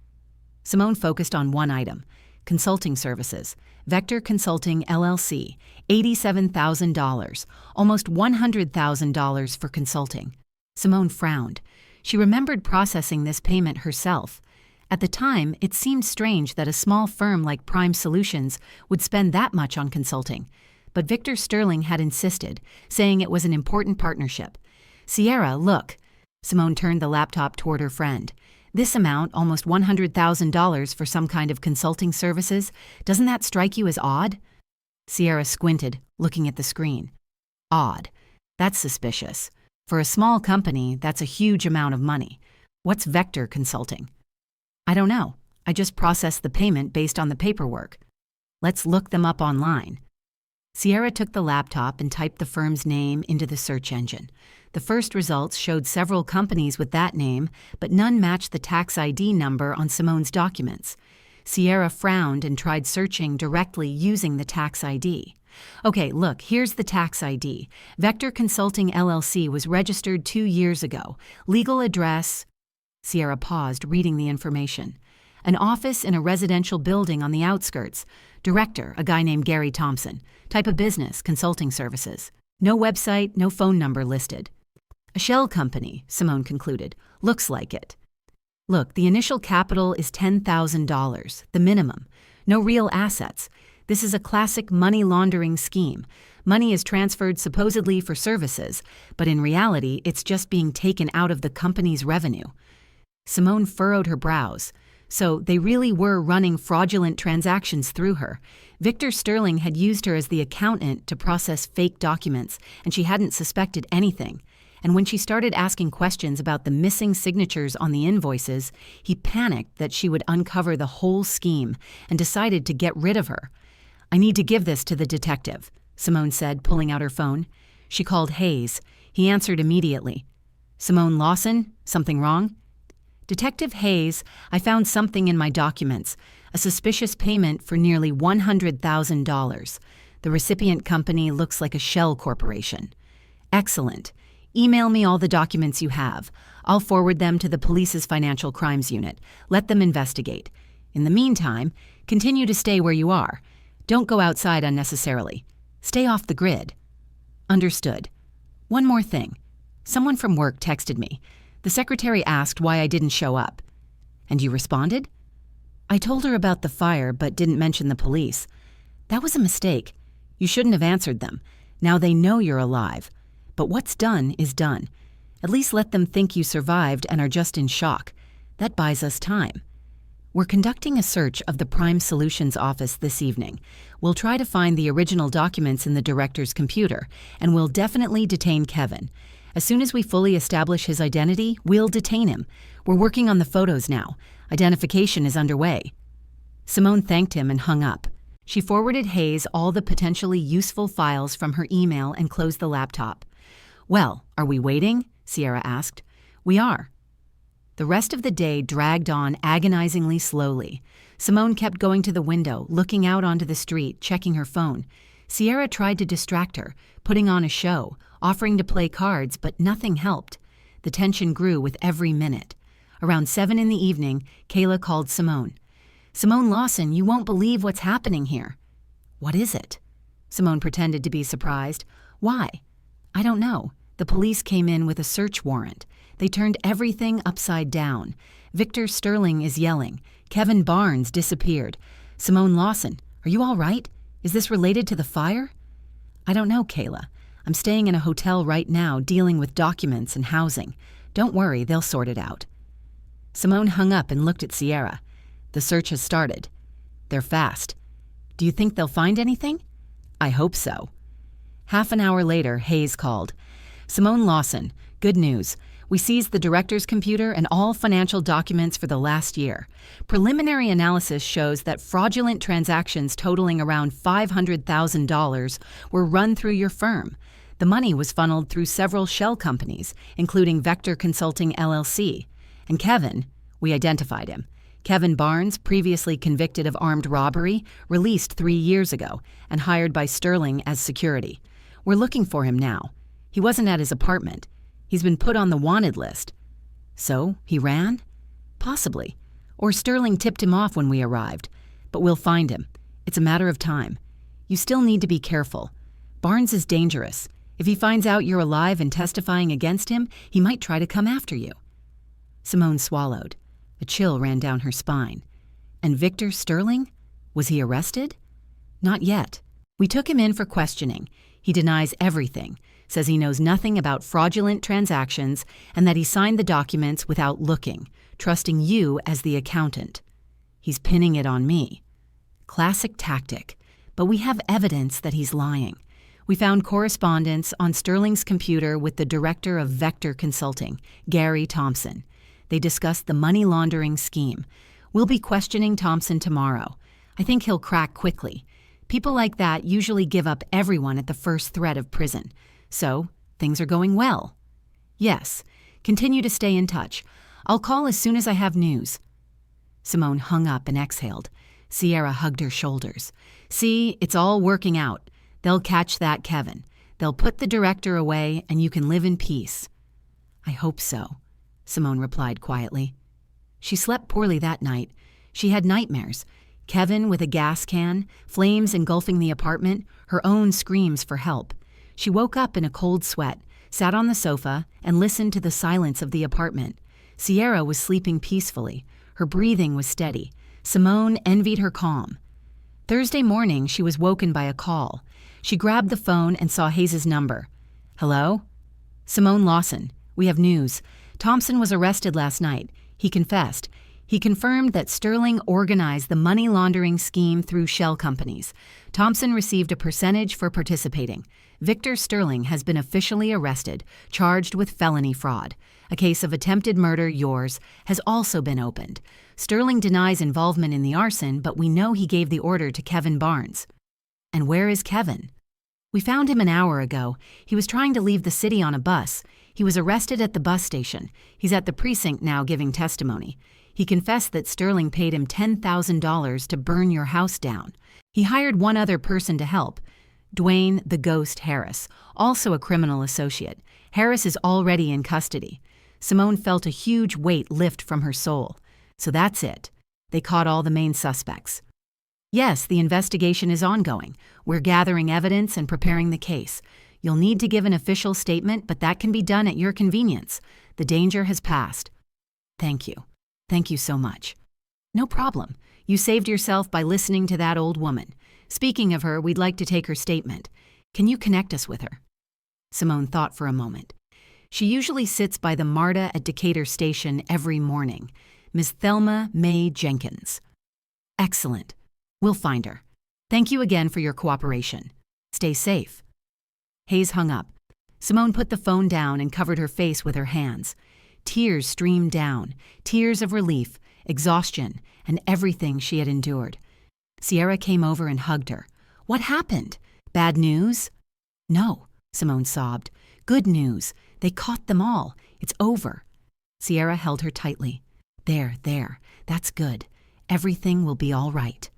Simone focused on one item: consulting services. Vector Consulting, LLC, $87,000, almost $100,000 for consulting. Simone frowned. She remembered processing this payment herself. At the time, it seemed strange that a small firm like Prime Solutions would spend that much on consulting. But Victor Sterling had insisted, saying it was an important partnership. "Sierra, look." Simone turned the laptop toward her friend. "This amount, almost $100,000 for some kind of consulting services, doesn't that strike you as odd?" Sierra squinted, looking at the screen. "Odd. That's suspicious. For a small company, that's a huge amount of money. What's Vector Consulting?" "I don't know. I just processed the payment based on the paperwork." "Let's look them up online." Sierra took the laptop and typed the firm's name into the search engine. The first results showed several companies with that name, but none matched the tax ID number on Simone's documents. Sierra frowned and tried searching directly using the tax ID. "Okay, look, here's the tax ID. Vector Consulting LLC was registered 2 years ago. Legal address..." Sierra paused, reading the information. "An office in a residential building on the outskirts. Director, a guy named Gary Thompson. Type of business, consulting services. No website, no phone number listed." "A shell company," Simone concluded. "Looks like it." "Look, the initial capital is $10,000, the minimum. No real assets. This is a classic money laundering scheme. Money is transferred supposedly for services, but in reality, it's just being taken out of the company's revenue." Simone furrowed her brows. So they really were running fraudulent transactions through her. Victor Sterling had used her as the accountant to process fake documents, and she hadn't suspected anything. And when she started asking questions about the missing signatures on the invoices, he panicked that she would uncover the whole scheme and decided to get rid of her. "I need to give this to the detective," Simone said, pulling out her phone. She called Hayes. He answered immediately. "Simone Lawson? Something wrong?" "Detective Hayes, I found something in my documents, a suspicious payment for nearly $100,000. The recipient company looks like a shell corporation." "Excellent. Email me all the documents you have. I'll forward them to the police's financial crimes unit. Let them investigate. In the meantime, continue to stay where you are. Don't go outside unnecessarily. Stay off the grid." "Understood. One more thing. Someone from work texted me. The secretary asked why I didn't show up." "And you responded?" "I told her about the fire but didn't mention the police. That was a mistake. You shouldn't have answered them. Now they know you're alive. But what's done is done. At least let them think you survived and are just in shock. That buys us time. We're conducting a search of the Prime Solutions office this evening. We'll try to find the original documents in the director's computer, and we'll definitely detain Kevin. As soon as we fully establish his identity, we'll detain him. We're working on the photos now. Identification is underway." Simone thanked him and hung up. She forwarded Hayes all the potentially useful files from her email and closed the laptop. "Well, are we waiting?" Sierra asked. "We are." The rest of the day dragged on agonizingly slowly. Simone kept going to the window, looking out onto the street, checking her phone. Sierra tried to distract her, putting on a show, offering to play cards, but nothing helped. The tension grew with every minute. Around 7 in the evening, Kayla called Simone. "Simone Lawson, you won't believe what's happening here." "What is it?" Simone pretended to be surprised. "Why?" "I don't know. The police came in with a search warrant. They turned everything upside down. Victor Sterling is yelling. Kevin Barnes disappeared. Simone Lawson, are you all right? Is this related to the fire?" "I don't know, Kayla. I'm staying in a hotel right now dealing with documents and housing. Don't worry, they'll sort it out." Simone hung up and looked at Sierra. "The search has started. They're fast. Do you think they'll find anything?" "I hope so." Half an hour later, Hayes called. "Simone Lawson, good news. We seized the director's computer and all financial documents for the last year. Preliminary analysis shows that fraudulent transactions totaling around $500,000 were run through your firm. The money was funneled through several shell companies, including Vector Consulting LLC. And Kevin, we identified him. Kevin Barnes, previously convicted of armed robbery, released 3 years ago and hired by Sterling as security. We're looking for him now. He wasn't at his apartment. He's been put on the wanted list. So, he ran? Possibly. Or Sterling tipped him off when we arrived. But we'll find him. It's a matter of time. You still need to be careful. Barnes is dangerous. If he finds out you're alive and testifying against him, he might try to come after you. Simone swallowed. A chill ran down her spine. And Victor Sterling? Was he arrested? Not yet. We took him in for questioning. He denies everything, says he knows nothing about fraudulent transactions and that he signed the documents without looking, trusting you as the accountant. He's pinning it on me. Classic tactic, but we have evidence that he's lying. We found correspondence on Sterling's computer with the director of Vector Consulting, Gary Thompson. They discussed the money laundering scheme. We'll be questioning Thompson tomorrow. I think he'll crack quickly. People like that usually give up everyone at the first threat of prison. So, things are going well. Yes. Continue to stay in touch. I'll call as soon as I have news. Simone hung up and exhaled. Sierra hugged her shoulders. See, it's all working out. They'll catch that Kevin. They'll put the director away and you can live in peace. I hope so, Simone replied quietly. She slept poorly that night. She had nightmares. Kevin with a gas can, flames engulfing the apartment, her own screams for help. She woke up in a cold sweat, sat on the sofa, and listened to the silence of the apartment. Sierra was sleeping peacefully. Her breathing was steady. Simone envied her calm. Thursday morning, she was woken by a call. She grabbed the phone and saw Hayes' number. Hello? Simone Lawson. We have news. Thompson was arrested last night. He confessed. He confirmed that Sterling organized the money laundering scheme through shell companies. Thompson received a percentage for participating. Victor Sterling has been officially arrested, charged with felony fraud. A case of attempted murder, yours, has also been opened. Sterling denies involvement in the arson, but we know he gave the order to Kevin Barnes. And where is Kevin? We found him an hour ago. He was trying to leave the city on a bus. He was arrested at the bus station. He's at the precinct now giving testimony. He confessed that Sterling paid him $10,000 to burn your house down. He hired one other person to help, Dwayne the Ghost Harris, also a criminal associate. Harris is already in custody. Simone felt a huge weight lift from her soul. So that's it. They caught all the main suspects. Yes, the investigation is ongoing. We're gathering evidence and preparing the case. You'll need to give an official statement, but that can be done at your convenience. The danger has passed. Thank you. Thank you so much. No problem. You saved yourself by listening to that old woman. Speaking of her, we'd like to take her statement. Can you connect us with her? Simone thought for a moment. She usually sits by the MARTA at Decatur Station every morning. Ms. Thelma Mae Jenkins. Excellent. We'll find her. Thank you again for your cooperation. Stay safe. Hayes hung up. Simone put the phone down and covered her face with her hands. Tears streamed down, tears of relief, exhaustion, and everything she had endured. Sierra came over and hugged her. What happened? Bad news? No, Simone sobbed. Good news. They caught them all. It's over. Sierra held her tightly. There. That's good. Everything will be all right.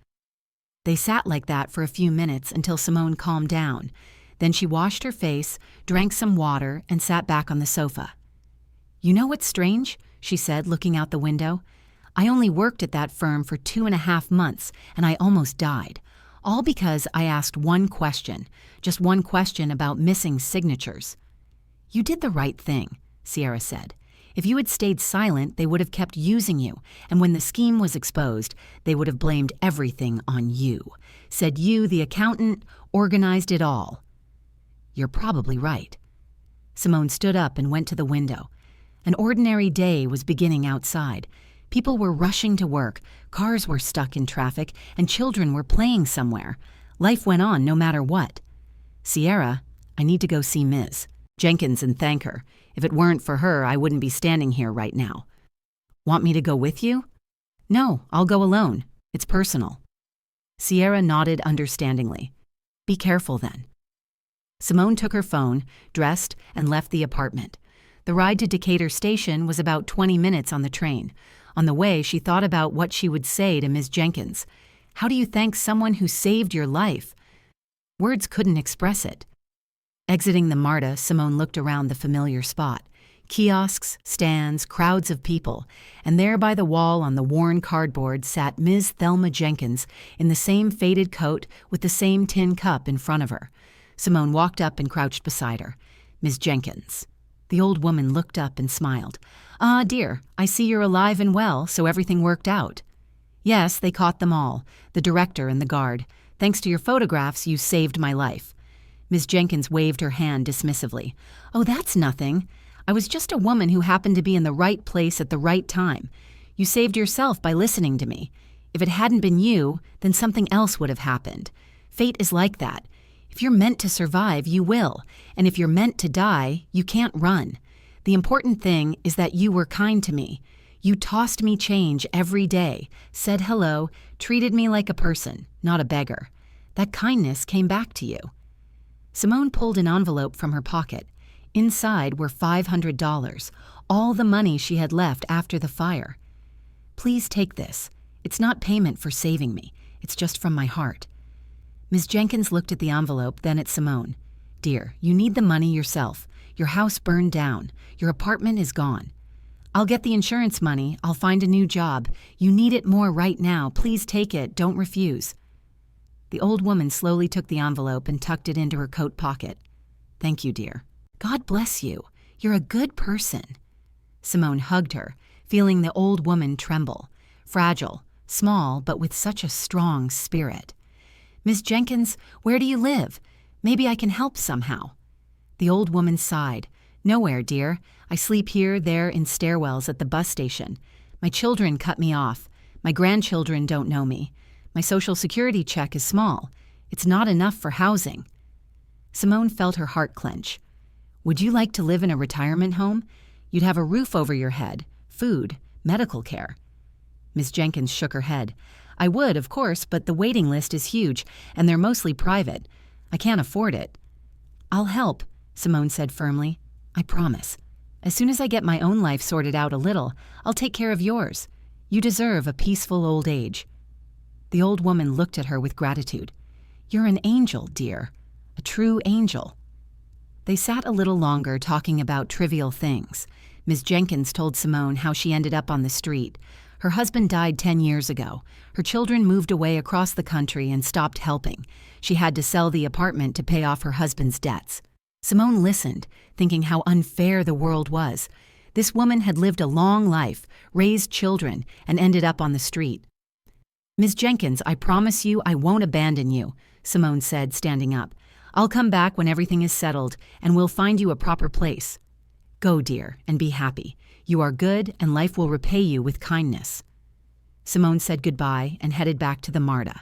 They sat like that for a few minutes until Simone calmed down. Then she washed her face, drank some water, and sat back on the sofa. You know what's strange? She said, looking out the window. I only worked at that firm for 2.5 months, and I almost died. All because I asked one question, just one question about missing signatures. You did the right thing, Sierra said. If you had stayed silent, they would have kept using you, and when the scheme was exposed, they would have blamed everything on you. Said you, the accountant, organized it all. You're probably right. Simone stood up and went to the window. An ordinary day was beginning outside. People were rushing to work, cars were stuck in traffic, and children were playing somewhere. Life went on no matter what. Sierra, I need to go see Ms. Jenkins and thank her. If it weren't for her, I wouldn't be standing here right now. Want me to go with you? No, I'll go alone. It's personal. Sierra nodded understandingly. Be careful then. Simone took her phone, dressed, and left the apartment. The ride to Decatur Station was about 20 minutes on the train. On the way, she thought about what she would say to Ms. Jenkins. How do you thank someone who saved your life? Words couldn't express it. Exiting the MARTA, Simone looked around the familiar spot. Kiosks, stands, crowds of people, and there by the wall on the worn cardboard sat Ms. Thelma Jenkins in the same faded coat with the same tin cup in front of her. Simone walked up and crouched beside her. Ms. Jenkins. The old woman looked up and smiled. Ah, dear, I see you're alive and well, so everything worked out. Yes, they caught them all, the director and the guard. Thanks to your photographs, you saved my life. Ms. Jenkins waved her hand dismissively. Oh, that's nothing. I was just a woman who happened to be in the right place at the right time. You saved yourself by listening to me. If it hadn't been you, then something else would have happened. Fate is like that. If you're meant to survive, you will. And if you're meant to die, you can't run. The important thing is that you were kind to me. You tossed me change every day, said hello, treated me like a person, not a beggar. That kindness came back to you. Simone pulled an envelope from her pocket. Inside were $500, all the money she had left after the fire. Please take this. It's not payment for saving me. It's just from my heart. Ms. Jenkins looked at the envelope, then at Simone. Dear, you need the money yourself. Your house burned down. Your apartment is gone. I'll get the insurance money. I'll find a new job. You need it more right now. Please take it. Don't refuse. The old woman slowly took the envelope and tucked it into her coat pocket. Thank you, dear. God bless you. You're a good person. Simone hugged her, feeling the old woman tremble. Fragile, small, but with such a strong spirit. Miss Jenkins, where do you live? Maybe I can help somehow. The old woman sighed. Nowhere, dear. I sleep here, there, in stairwells at the bus station. My children cut me off. My grandchildren don't know me. My Social Security check is small. It's not enough for housing. Simone felt her heart clench. Would you like to live in a retirement home? You'd have a roof over your head, food, medical care. Miss Jenkins shook her head. I would, of course, but the waiting list is huge, and they're mostly private. I can't afford it. I'll help, Simone said firmly. I promise. As soon as I get my own life sorted out a little, I'll take care of yours. You deserve a peaceful old age. The old woman looked at her with gratitude. You're an angel, dear. A true angel. They sat a little longer talking about trivial things. Miss Jenkins told Simone how she ended up on the street. Her husband died 10 years ago. Her children moved away across the country and stopped helping. She had to sell the apartment to pay off her husband's debts. Simone listened, thinking how unfair the world was. This woman had lived a long life, raised children, and ended up on the street. Miss Jenkins, I promise you I won't abandon you, Simone said, standing up. I'll come back when everything is settled, and we'll find you a proper place. Go, dear, and be happy. You are good, and life will repay you with kindness. Simone said goodbye and headed back to the MARTA.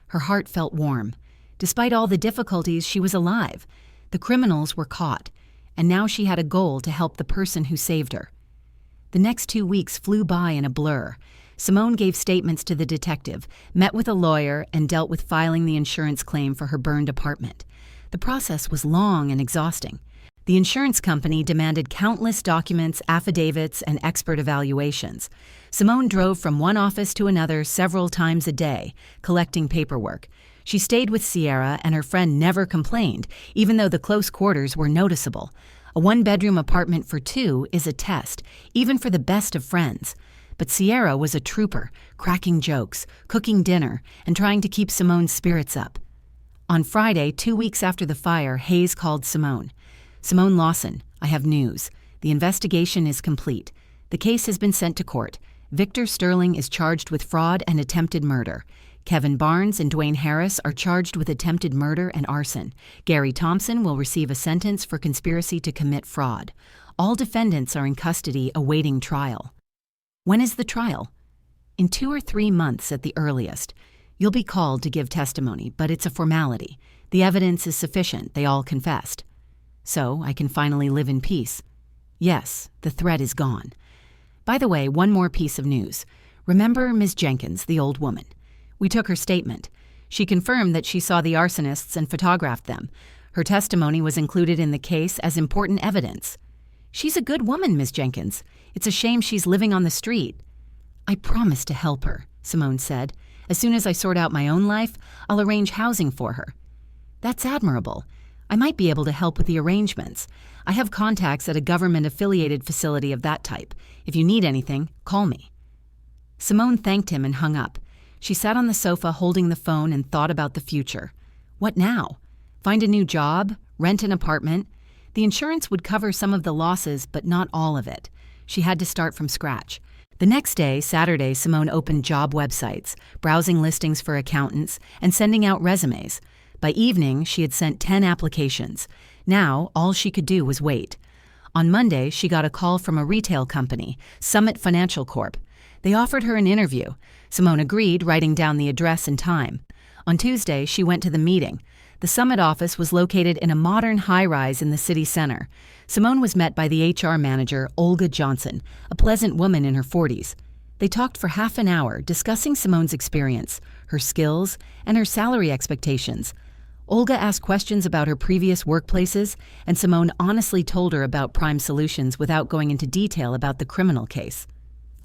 Her heart felt warm. Despite all the difficulties, she was alive. The criminals were caught, and now she had a goal to help the person who saved her. The next 2 weeks flew by in a blur. Simone gave statements to the detective, met with a lawyer, and dealt with filing the insurance claim for her burned apartment. The process was long and exhausting. The insurance company demanded countless documents, affidavits, and expert evaluations. Simone drove from one office to another several times a day, collecting paperwork. She stayed with Sierra, and her friend never complained, even though the close quarters were noticeable. A one-bedroom apartment for two is a test, even for the best of friends. But Sierra was a trooper, cracking jokes, cooking dinner, and trying to keep Simone's spirits up. On Friday, 2 weeks after the fire, Hayes called Simone. Simone Lawson, I have news. The investigation is complete. The case has been sent to court. Victor Sterling is charged with fraud and attempted murder. Kevin Barnes and Dwayne Harris are charged with attempted murder and arson. Gary Thompson will receive a sentence for conspiracy to commit fraud. All defendants are in custody awaiting trial. When is the trial? In 2 or 3 months at the earliest. You'll be called to give testimony, but it's a formality. The evidence is sufficient, they all confessed. So I can finally live in peace. Yes, the threat is gone. By the way, one more piece of news. Remember Ms. Jenkins, the old woman? We took her statement. She confirmed that she saw the arsonists and photographed them. Her testimony was included in the case as important evidence. She's a good woman, Ms. Jenkins. It's a shame she's living on the street. I promise to help her, Simone said. As soon as I sort out my own life, I'll arrange housing for her. That's admirable. I might be able to help with the arrangements. I have contacts at a government-affiliated facility of that type. If you need anything, call me. Simone thanked him and hung up. She sat on the sofa holding the phone and thought about the future. What now? Find a new job? Rent an apartment? The insurance would cover some of the losses, but not all of it. She had to start from scratch. The next day, Saturday, Simone opened job websites, browsing listings for accountants, and sending out resumes. By evening, she had sent 10 applications. Now, all she could do was wait. On Monday, she got a call from a retail company, Summit Financial Corp. They offered her an interview. Simone agreed, writing down the address and time. On Tuesday, she went to the meeting. The Summit office was located in a modern high-rise in the city center. Simone was met by the HR manager, Olga Johnson, a pleasant woman in her 40s. They talked for half an hour, discussing Simone's experience, her skills, and her salary expectations. Olga asked questions about her previous workplaces, and Simone honestly told her about Prime Solutions without going into detail about the criminal case.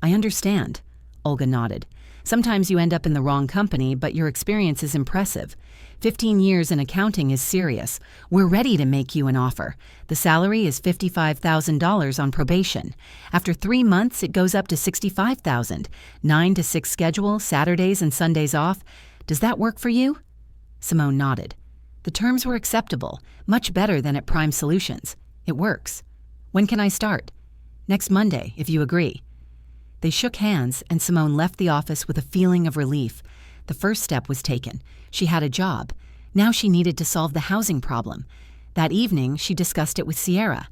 I understand, Olga nodded. Sometimes you end up in the wrong company, but your experience is impressive. 15 years in accounting is serious. We're ready to make you an offer. The salary is $55,000 on probation. After 3 months, it goes up to $65,000. 9 to 6 schedule, Saturdays and Sundays off. Does that work for you? Simone nodded. The terms were acceptable, much better than at Prime Solutions. It works. When can I start? Next Monday, if you agree. They shook hands, and Simone left the office with a feeling of relief. The first step was taken. She had a job. Now she needed to solve the housing problem. That evening, she discussed it with Sierra.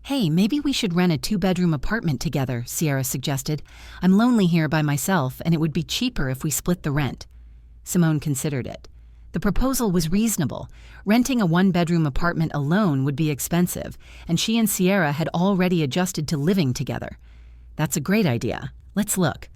Hey, maybe we should rent a 2-bedroom apartment together, Sierra suggested. I'm lonely here by myself, and it would be cheaper if we split the rent. Simone considered it. The proposal was reasonable. Renting a 1-bedroom apartment alone would be expensive, and she and Sierra had already adjusted to living together. That's a great idea. Let's look.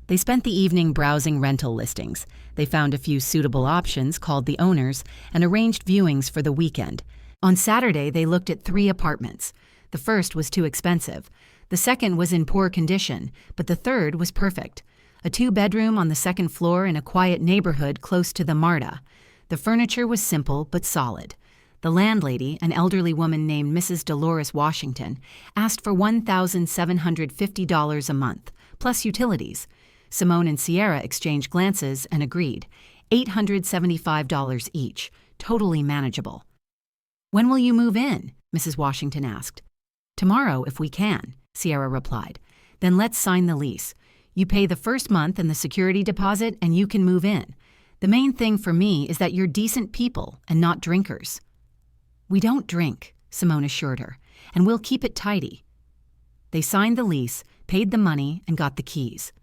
They spent the evening browsing rental listings. They found a few suitable options, called the owners, and arranged viewings for the weekend. On Saturday, they looked at 3 apartments. The first was too expensive. The second was in poor condition, but the third was perfect. A 2-bedroom on the 2nd floor in a quiet neighborhood close to the MARTA. The furniture was simple but solid. The landlady, an elderly woman named Mrs. Dolores Washington, asked for $1,750 a month, plus utilities. Simone and Sierra exchanged glances and agreed. $875 each, totally manageable. When will you move in? Mrs. Washington asked. Tomorrow, if we can, Sierra replied. Then let's sign the lease. You pay the first month and the security deposit, and you can move in. The main thing for me is that you're decent people and not drinkers. We don't drink, Simone assured her, and we'll keep it tidy. They signed the lease, paid the money, and got the keys.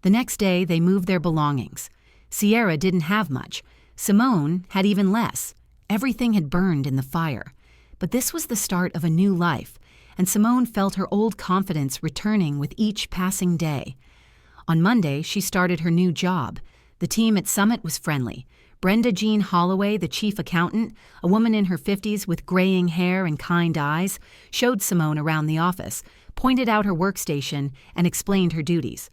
The next day, they moved their belongings. Sierra didn't have much. Simone had even less. Everything had burned in the fire. But this was the start of a new life, and Simone felt her old confidence returning with each passing day. On Monday, she started her new job. The team at Summit was friendly. Brenda Jean Holloway, the chief accountant, a woman in her 50s with graying hair and kind eyes, showed Simone around the office, pointed out her workstation, and explained her duties.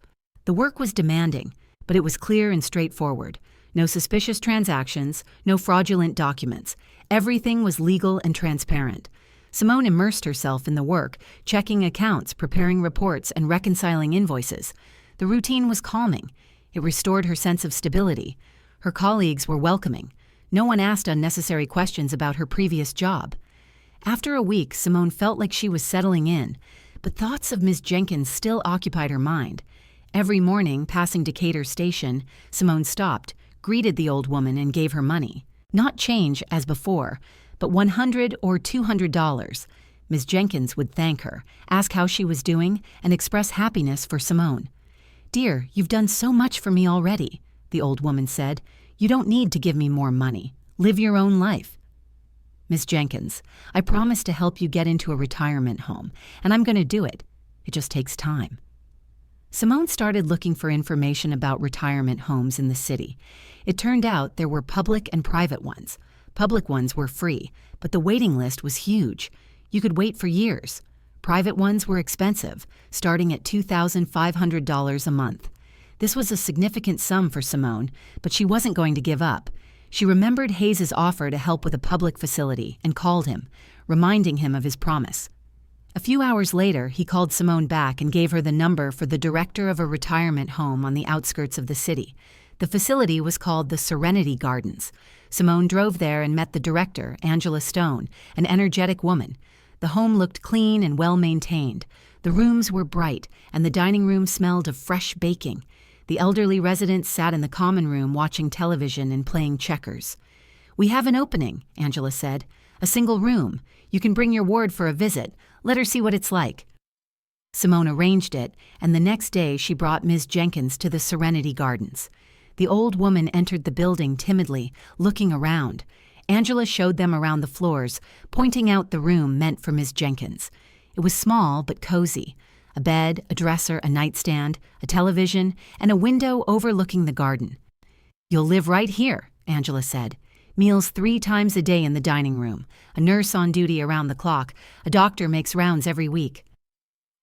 The work was demanding, but it was clear and straightforward. No suspicious transactions, no fraudulent documents. Everything was legal and transparent. Simone immersed herself in the work, checking accounts, preparing reports, and reconciling invoices. The routine was calming. It restored her sense of stability. Her colleagues were welcoming. No one asked unnecessary questions about her previous job. After a week, Simone felt like she was settling in, but thoughts of Ms. Jenkins still occupied her mind. Every morning, passing Decatur Station, Simone stopped, greeted the old woman, and gave her money. Not change as before, but $100 or $200. Ms. Jenkins would thank her, ask how she was doing, and express happiness for Simone. "Dear, you've done so much for me already," the old woman said. "You don't need to give me more money. Live your own life." Miss Jenkins, I promised to help you get into a retirement home, and I'm going to do it. It just takes time. Simone started looking for information about retirement homes in the city. It turned out there were public and private ones. Public ones were free, but the waiting list was huge. You could wait for years. Private ones were expensive, starting at $2,500 a month. This was a significant sum for Simone, but she wasn't going to give up. She remembered Hayes's offer to help with a public facility and called him, reminding him of his promise. A few hours later, he called Simone back and gave her the number for the director of a retirement home on the outskirts of the city. The facility was called the Serenity Gardens. Simone drove there and met the director, Angela Stone, an energetic woman. The home looked clean and well-maintained. The rooms were bright, and the dining room smelled of fresh baking. The elderly residents sat in the common room watching television and playing checkers. "We have an opening," Angela said. "A single room. You can bring your ward for a visit. Let her see what it's like." Simone arranged it, and the next day she brought Ms. Jenkins to the Serenity Gardens. The old woman entered the building timidly, looking around. Angela showed them around the floors, pointing out the room meant for Ms. Jenkins. It was small but cozy. A bed, a dresser, a nightstand, a television, and a window overlooking the garden. "You'll live right here," Angela said. "Meals 3 times a day in the dining room, a nurse on duty around the clock, a doctor makes rounds every week."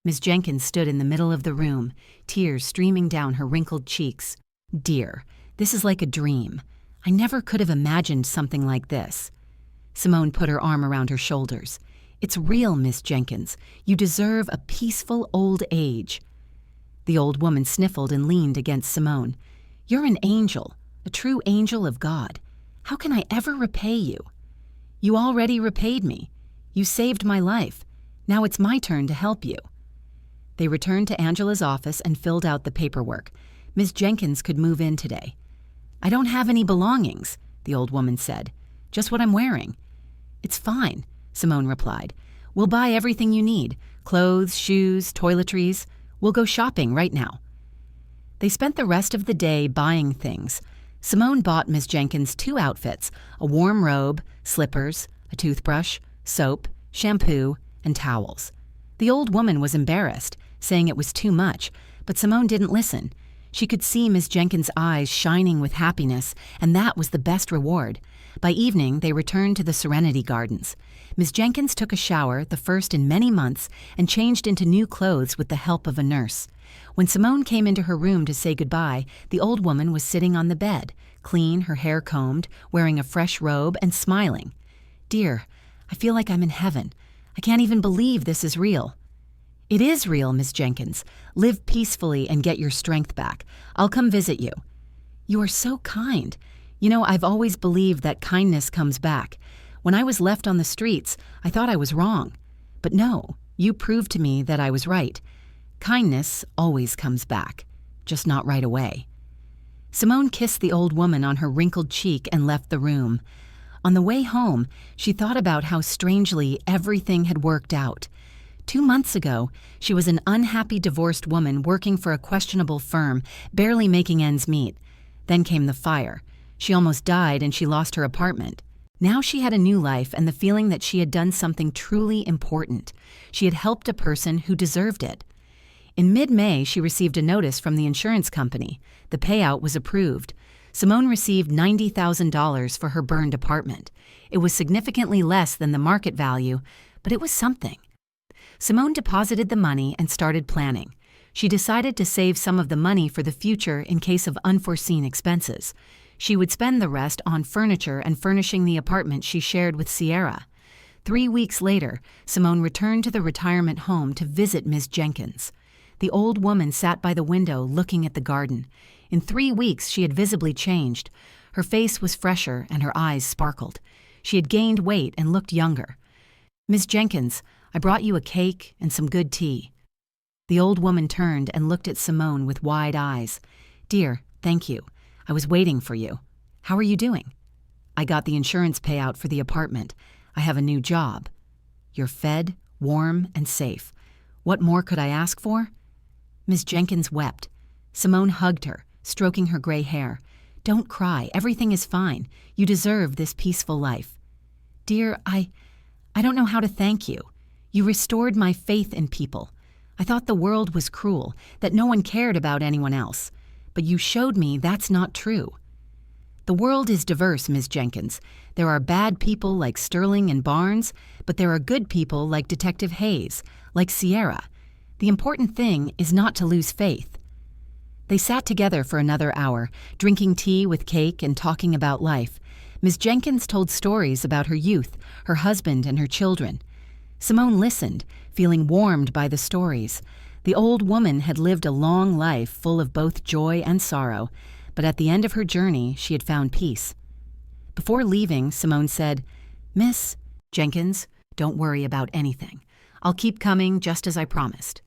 Ms. Jenkins stood in the middle of the room, tears streaming down her wrinkled cheeks. "Dear, this is like a dream. I never could have imagined something like this." Simone put her arm around her shoulders. "It's real, Miss Jenkins. You deserve a peaceful old age." The old woman sniffled and leaned against Simone. "You're an angel, a true angel of God. How can I ever repay you?" "You already repaid me. You saved my life. Now it's my turn to help you." They returned to Angela's office and filled out the paperwork. Miss Jenkins could move in today. "I don't have any belongings," the old woman said. "Just what I'm wearing." "It's fine," Simone replied. "We'll buy everything you need. Clothes, shoes, toiletries. We'll go shopping right now." They spent the rest of the day buying things. Simone bought Miss Jenkins 2 outfits, a warm robe, slippers, a toothbrush, soap, shampoo, and towels. The old woman was embarrassed, saying it was too much, but Simone didn't listen. She could see Miss Jenkins' eyes shining with happiness, and that was the best reward. By evening, they returned to the Serenity Gardens. Miss Jenkins took a shower, the first in many months, and changed into new clothes with the help of a nurse. When Simone came into her room to say goodbye, the old woman was sitting on the bed, clean, her hair combed, wearing a fresh robe, and smiling. "Dear, I feel like I'm in heaven. I can't even believe this is real." "It is real, Miss Jenkins. Live peacefully and get your strength back. I'll come visit you." "You are so kind. You know, I've always believed that kindness comes back. When I was left on the streets, I thought I was wrong. But no, you proved to me that I was right. Kindness always comes back, just not right away." Simone kissed the old woman on her wrinkled cheek and left the room. On the way home, she thought about how strangely everything had worked out. 2 months ago, she was an unhappy divorced woman working for a questionable firm, barely making ends meet. Then came the fire. She almost died and she lost her apartment. Now she had a new life and the feeling that she had done something truly important. She had helped a person who deserved it. In mid-May, she received a notice from the insurance company. The payout was approved. Simone received $90,000 for her burned apartment. It was significantly less than the market value, but it was something. Simone deposited the money and started planning. She decided to save some of the money for the future in case of unforeseen expenses. She would spend the rest on furniture and furnishing the apartment she shared with Sierra. 3 weeks later, Simone returned to the retirement home to visit Ms. Jenkins. The old woman sat by the window looking at the garden. In 3 weeks, she had visibly changed. Her face was fresher and her eyes sparkled. She had gained weight and looked younger. "Ms. Jenkins, I brought you a cake and some good tea." The old woman turned and looked at Simone with wide eyes. "Dear, thank you. I was waiting for you. How are you doing?" "I got the insurance payout for the apartment. I have a new job." "You're fed, warm, and safe. What more could I ask for?" Ms. Jenkins wept. Simone hugged her, stroking her gray hair. "Don't cry. Everything is fine. You deserve this peaceful life." Dear, I don't know how to thank you. You restored my faith in people. I thought the world was cruel, that no one cared about anyone else. But you showed me that's not true. The world is diverse, Ms. Jenkins. There are bad people like Sterling and Barnes, but there are good people like Detective Hayes, like Sierra. The important thing is not to lose faith. They sat together for another hour, drinking tea with cake and talking about life. Ms. Jenkins told stories about her youth, her husband, and her children. Simone listened, feeling warmed by the stories. The old woman had lived a long life full of both joy and sorrow, but at the end of her journey, she had found peace. Before leaving, Simone said, "Miss Jenkins, don't worry about anything. I'll keep coming just as I promised.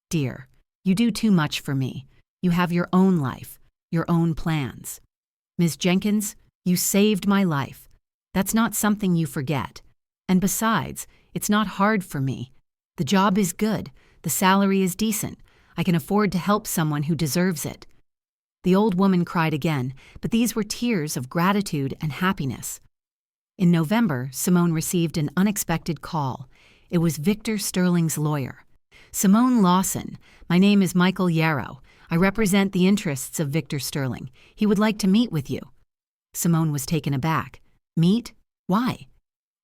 Dear, you do too much for me. You have your own life, your own plans. Ms. Jenkins, you saved my life. That's not something you forget. And besides, it's not hard for me. The job is good. The salary is decent. I can afford to help someone who deserves it." The old woman cried again, but these were tears of gratitude and happiness. In November, Simone received an unexpected call. It was Victor Sterling's lawyer. "Simone Lawson, my name is Michael Yarrow. I represent the interests of Victor Sterling. He would like to meet with you." Simone was taken aback. "Meet? Why?"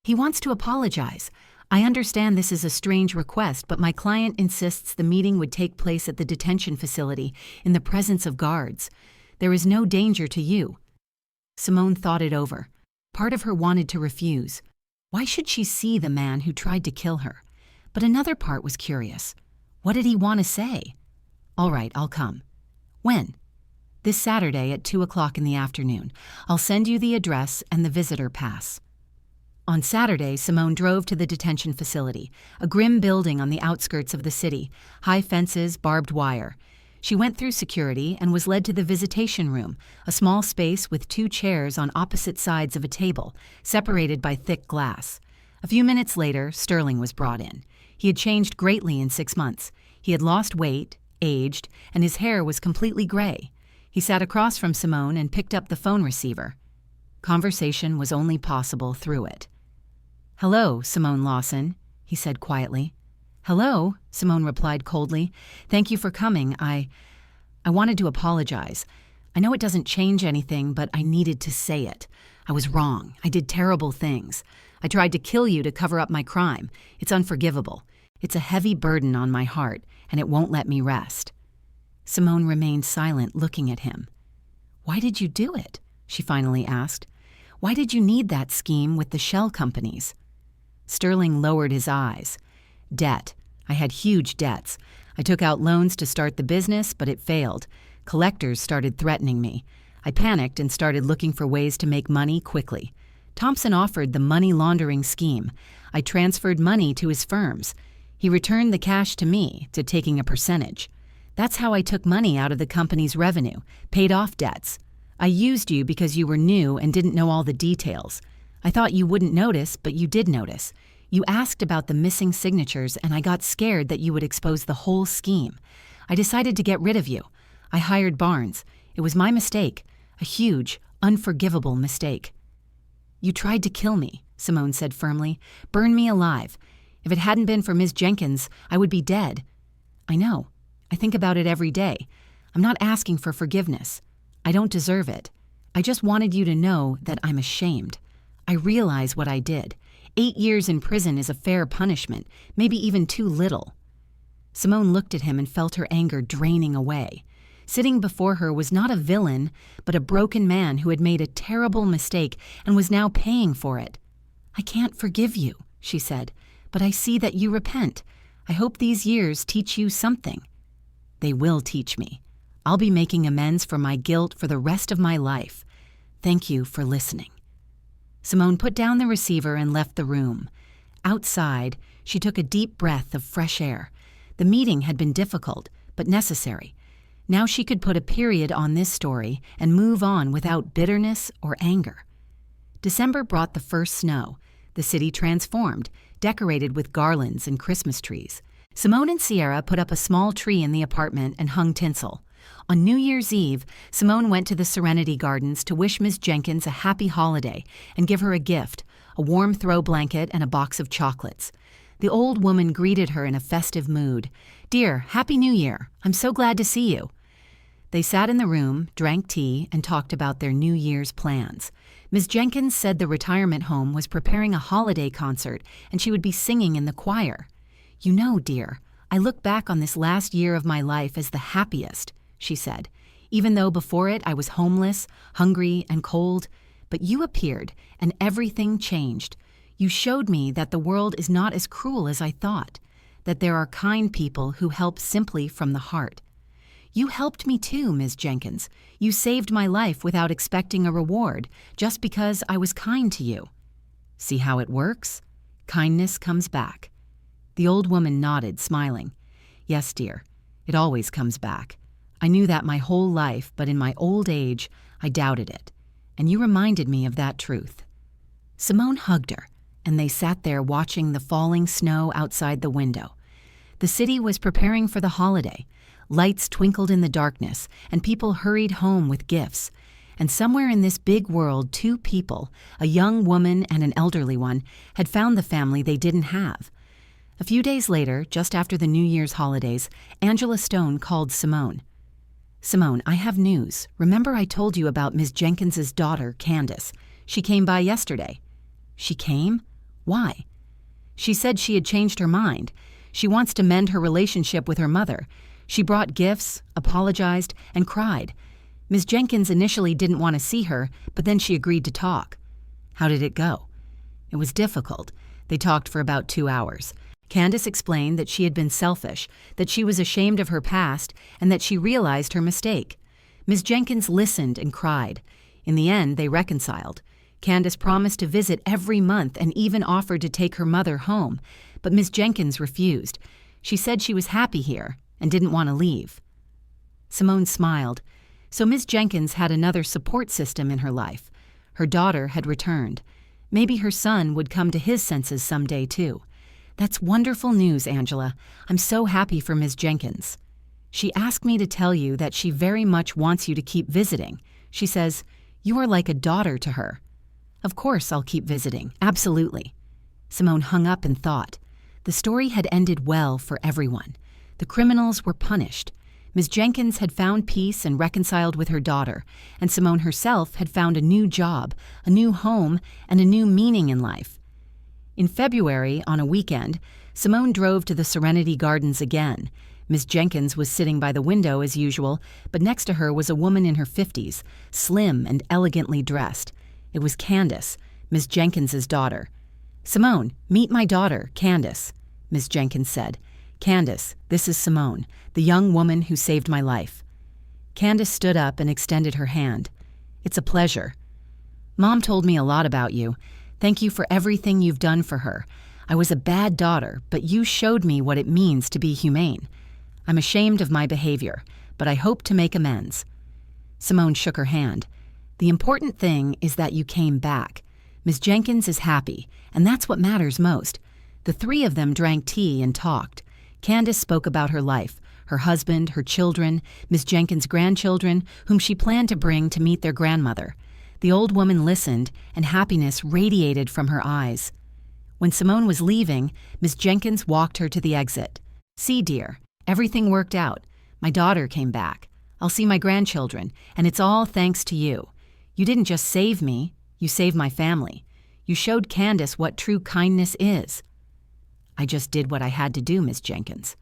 "He wants to apologize. I understand this is a strange request, but my client insists the meeting would take place at the detention facility in the presence of guards. There is no danger to you." Simone thought it over. Part of her wanted to refuse. Why should she see the man who tried to kill her? But another part was curious. What did he want to say? "All right, I'll come." "When?" "This Saturday at 2 o'clock in the afternoon. I'll send you the address and the visitor pass." On Saturday, Simone drove to the detention facility, a grim building on the outskirts of the city, high fences, barbed wire. She went through security and was led to the visitation room, a small space with 2 chairs on opposite sides of a table, separated by thick glass. A few minutes later, Sterling was brought in. He had changed greatly in 6 months. He had lost weight, aged, and his hair was completely gray. He sat across from Simone and picked up the phone receiver. Conversation was only possible through it. "Hello, Simone Lawson," he said quietly. "Hello," Simone replied coldly. "Thank you for coming. I wanted to apologize. I know it doesn't change anything, but I needed to say it. I was wrong. I did terrible things. I tried to kill you to cover up my crime. It's unforgivable. It's a heavy burden on my heart, and it won't let me rest." Simone remained silent, looking at him. "Why did you do it?" she finally asked. "Why did you need that scheme with the shell companies?" Sterling lowered his eyes. "Debt. I had huge debts. I took out loans to start the business, but it failed. Collectors started threatening me. I panicked and started looking for ways to make money quickly. Thompson offered the money laundering scheme. I transferred money to his firms. He returned the cash to me, to taking a percentage. That's how I took money out of the company's revenue, paid off debts. I used you because you were new and didn't know all the details. I thought you wouldn't notice, but you did notice. You asked about the missing signatures, and I got scared that you would expose the whole scheme. I decided to get rid of you. I hired Barnes. It was my mistake, a huge, unforgivable mistake." "You tried to kill me," Simone said firmly. "Burn me alive. If it hadn't been for Ms. Jenkins, I would be dead." "I know. I think about it every day. I'm not asking for forgiveness. I don't deserve it. I just wanted you to know that I'm ashamed. I realize what I did. 8 years in prison is a fair punishment, maybe even too little." Simone looked at him and felt her anger draining away. Sitting before her was not a villain, but a broken man who had made a terrible mistake and was now paying for it. "I can't forgive you," she said, "but I see that you repent. I hope these years teach you something." "They will teach me. I'll be making amends for my guilt for the rest of my life. Thank you for listening." Simone put down the receiver and left the room. Outside, she took a deep breath of fresh air. The meeting had been difficult, but necessary. Now she could put a period on this story and move on without bitterness or anger. December brought the first snow. The city transformed, decorated with garlands and Christmas trees. Simone and Sierra put up a small tree in the apartment and hung tinsel. On New Year's Eve, Simone went to the Serenity Gardens to wish Miss Jenkins a happy holiday and give her a gift, a warm throw blanket, and a box of chocolates. The old woman greeted her in a festive mood. "Dear, Happy New Year. I'm so glad to see you." They sat in the room, drank tea, and talked about their New Year's plans. Ms. Jenkins said the retirement home was preparing a holiday concert and she would be singing in the choir. "You know, dear, I look back on this last year of my life as the happiest," she said, "even though before it I was homeless, hungry, and cold. But you appeared, and everything changed. You showed me that the world is not as cruel as I thought, that there are kind people who help simply from the heart. You helped me too, Ms. Jenkins. You saved my life without expecting a reward, just because I was kind to you. See how it works? Kindness comes back." The old woman nodded, smiling. "Yes, dear, it always comes back. I knew that my whole life, but in my old age, I doubted it. And you reminded me of that truth." Simone hugged her, and they sat there watching the falling snow outside the window. The city was preparing for the holiday. Lights twinkled in the darkness, and people hurried home with gifts. And somewhere in this big world, two people, a young woman and an elderly one, had found the family they didn't have. A few days later, just after the New Year's holidays, Angela Stone called Simone. "Simone, I have news. Remember I told you about Ms. Jenkins's daughter, Candace? She came by yesterday." "She came? Why?" "She said she had changed her mind. She wants to mend her relationship with her mother. She brought gifts, apologized, and cried. Ms. Jenkins initially didn't want to see her, but then she agreed to talk." "How did it go?" "It was difficult. They talked for about 2 hours. Candace explained that she had been selfish, that she was ashamed of her past, and that she realized her mistake. Ms. Jenkins listened and cried. In the end, they reconciled. Candace promised to visit every month and even offered to take her mother home, but Ms. Jenkins refused. She said she was happy here and didn't want to leave." Simone smiled. So Ms. Jenkins had another support system in her life. Her daughter had returned. Maybe her son would come to his senses someday, too. "That's wonderful news, Angela. I'm so happy for Ms. Jenkins. She asked me to tell you that she very much wants you to keep visiting. She says, you are like a daughter to her." "Of course I'll keep visiting, absolutely." Simone hung up and thought. The story had ended well for everyone. The criminals were punished. Ms. Jenkins had found peace and reconciled with her daughter, and Simone herself had found a new job, a new home, and a new meaning in life. In February, on a weekend, Simone drove to the Serenity Gardens again. Ms. Jenkins was sitting by the window as usual, but next to her was a woman in her 50s, slim and elegantly dressed. It was Candace, Ms. Jenkins's daughter. "Simone, meet my daughter, Candace," Ms. Jenkins said. "Candace, this is Simone, the young woman who saved my life." Candace stood up and extended her hand. "It's a pleasure. Mom told me a lot about you. Thank you for everything you've done for her. I was a bad daughter, but you showed me what it means to be humane. I'm ashamed of my behavior, but I hope to make amends." Simone shook her hand. "The important thing is that you came back. Ms. Jenkins is happy, and that's what matters most." The three of them drank tea and talked. Candace spoke about her life, her husband, her children, Ms. Jenkins' grandchildren, whom she planned to bring to meet their grandmother. The old woman listened, and happiness radiated from her eyes. When Simone was leaving, Ms. Jenkins walked her to the exit. "See, dear, everything worked out. My daughter came back. I'll see my grandchildren, and it's all thanks to you. You didn't just save me, you saved my family. You showed Candace what true kindness is." "I just did what I had to do, Miss Jenkins."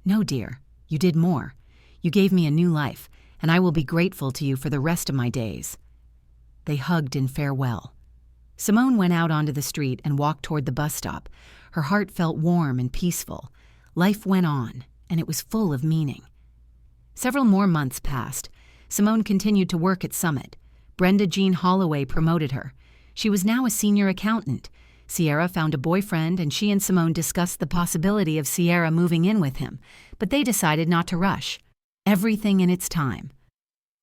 "No, dear, you did more. You gave me a new life, and I will be grateful to you for the rest of my days." They hugged in farewell. Simone went out onto the street and walked toward the bus stop. Her heart felt warm and peaceful. Life went on, and it was full of meaning. Several more months passed. Simone continued to work at Summit. Brenda Jean Holloway promoted her. She was now a senior accountant. Sierra found a boyfriend, and she and Simone discussed the possibility of Sierra moving in with him, but they decided not to rush. Everything in its time.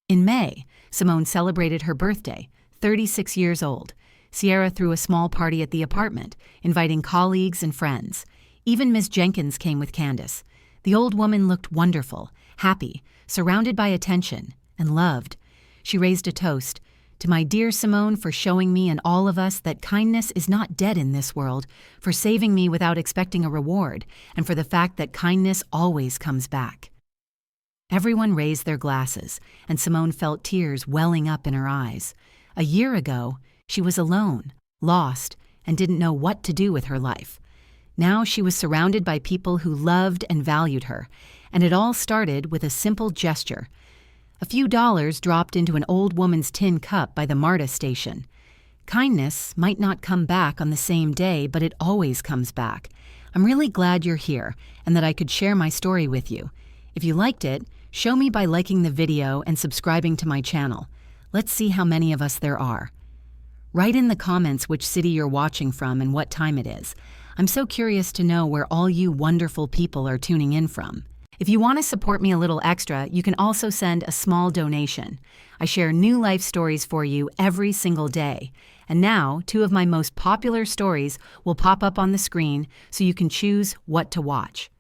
In May, Simone celebrated her birthday, 36 years old. Sierra threw a small party at the apartment, inviting colleagues and friends. Even Ms. Jenkins came with Candace. The old woman looked wonderful, happy, surrounded by attention, and loved. She raised a toast To my dear Simone, for showing me and all of us that kindness is not dead in this world, for saving me without expecting a reward, and for the fact that kindness always comes back. Everyone raised their glasses, and Simone felt tears welling up in her eyes. A year ago, she was alone, lost, and didn't know what to do with her life. Now she was surrounded by people who loved and valued her, and it all started with a simple gesture. A few dollars dropped into an old woman's tin cup by the MARTA station. Kindness might not come back on the same day, but it always comes back. I'm really glad you're here and that I could share my story with you. If you liked it, show me by liking the video and subscribing to my channel. Let's see how many of us there are. Write in the comments which city you're watching from and what time it is. I'm so curious to know where all you wonderful people are tuning in from. If you want to support me a little extra, you can also send a small donation. I share new life stories for you every single day. And now, 2 of my most popular stories will pop up on the screen so you can choose what to watch.